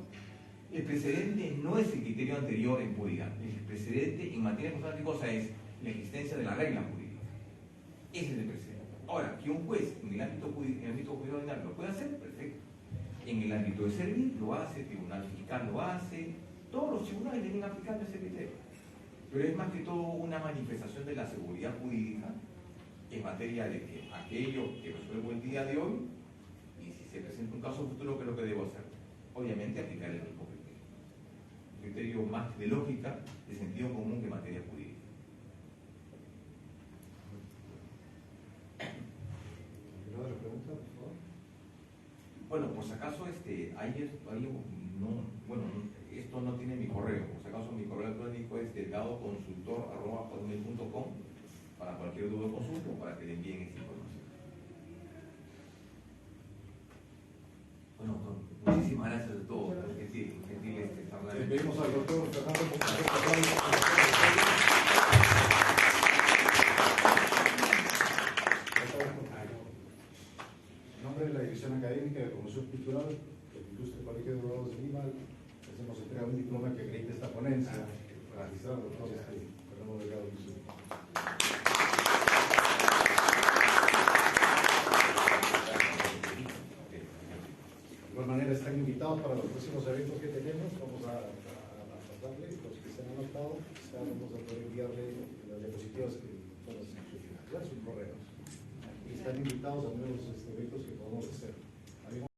El precedente no es el criterio anterior en puridad. El precedente en materia constitucional, ¿qué cosa es? La existencia de la regla jurídica. Ese es el precedente. Ahora, que un juez en el ámbito jurídico ordinario lo puede hacer, perfecto. En el ámbito de servir lo hace, el Tribunal Fiscal lo hace, todos los tribunales deben aplicar ese criterio. Pero es más que todo una manifestación de la seguridad jurídica en materia de que aquello que resuelvo el día de hoy, y si se presenta un caso futuro, ¿qué es lo que debo hacer? Obviamente aplicar el mismo criterio. Un criterio más de lógica, de sentido común que materia jurídica. ¿Alguna otra pregunta, por favor? Bueno, por si acaso, esto no tiene mi correo. Por si acaso, mi correo electrónico es delgadoconsultor@hotmail.com para cualquier duda o consulta, para que le envíen esta información. Bueno, muchísimas gracias a todos. Gentil estar Le pedimos al doctor Fernando en nombre de la División Académica de Promoción Cultural del Ilustre Colegio de Abogados de Lima, les hemos entregado un diploma que acredita esta ponencia para registrar al doctor Fernando Delgado. tenemos, vamos a pasarle, los que se han anotado, vamos a poder enviarle las diapositivas que todas sus correos. Y están invitados a nuevos eventos que podemos hacer.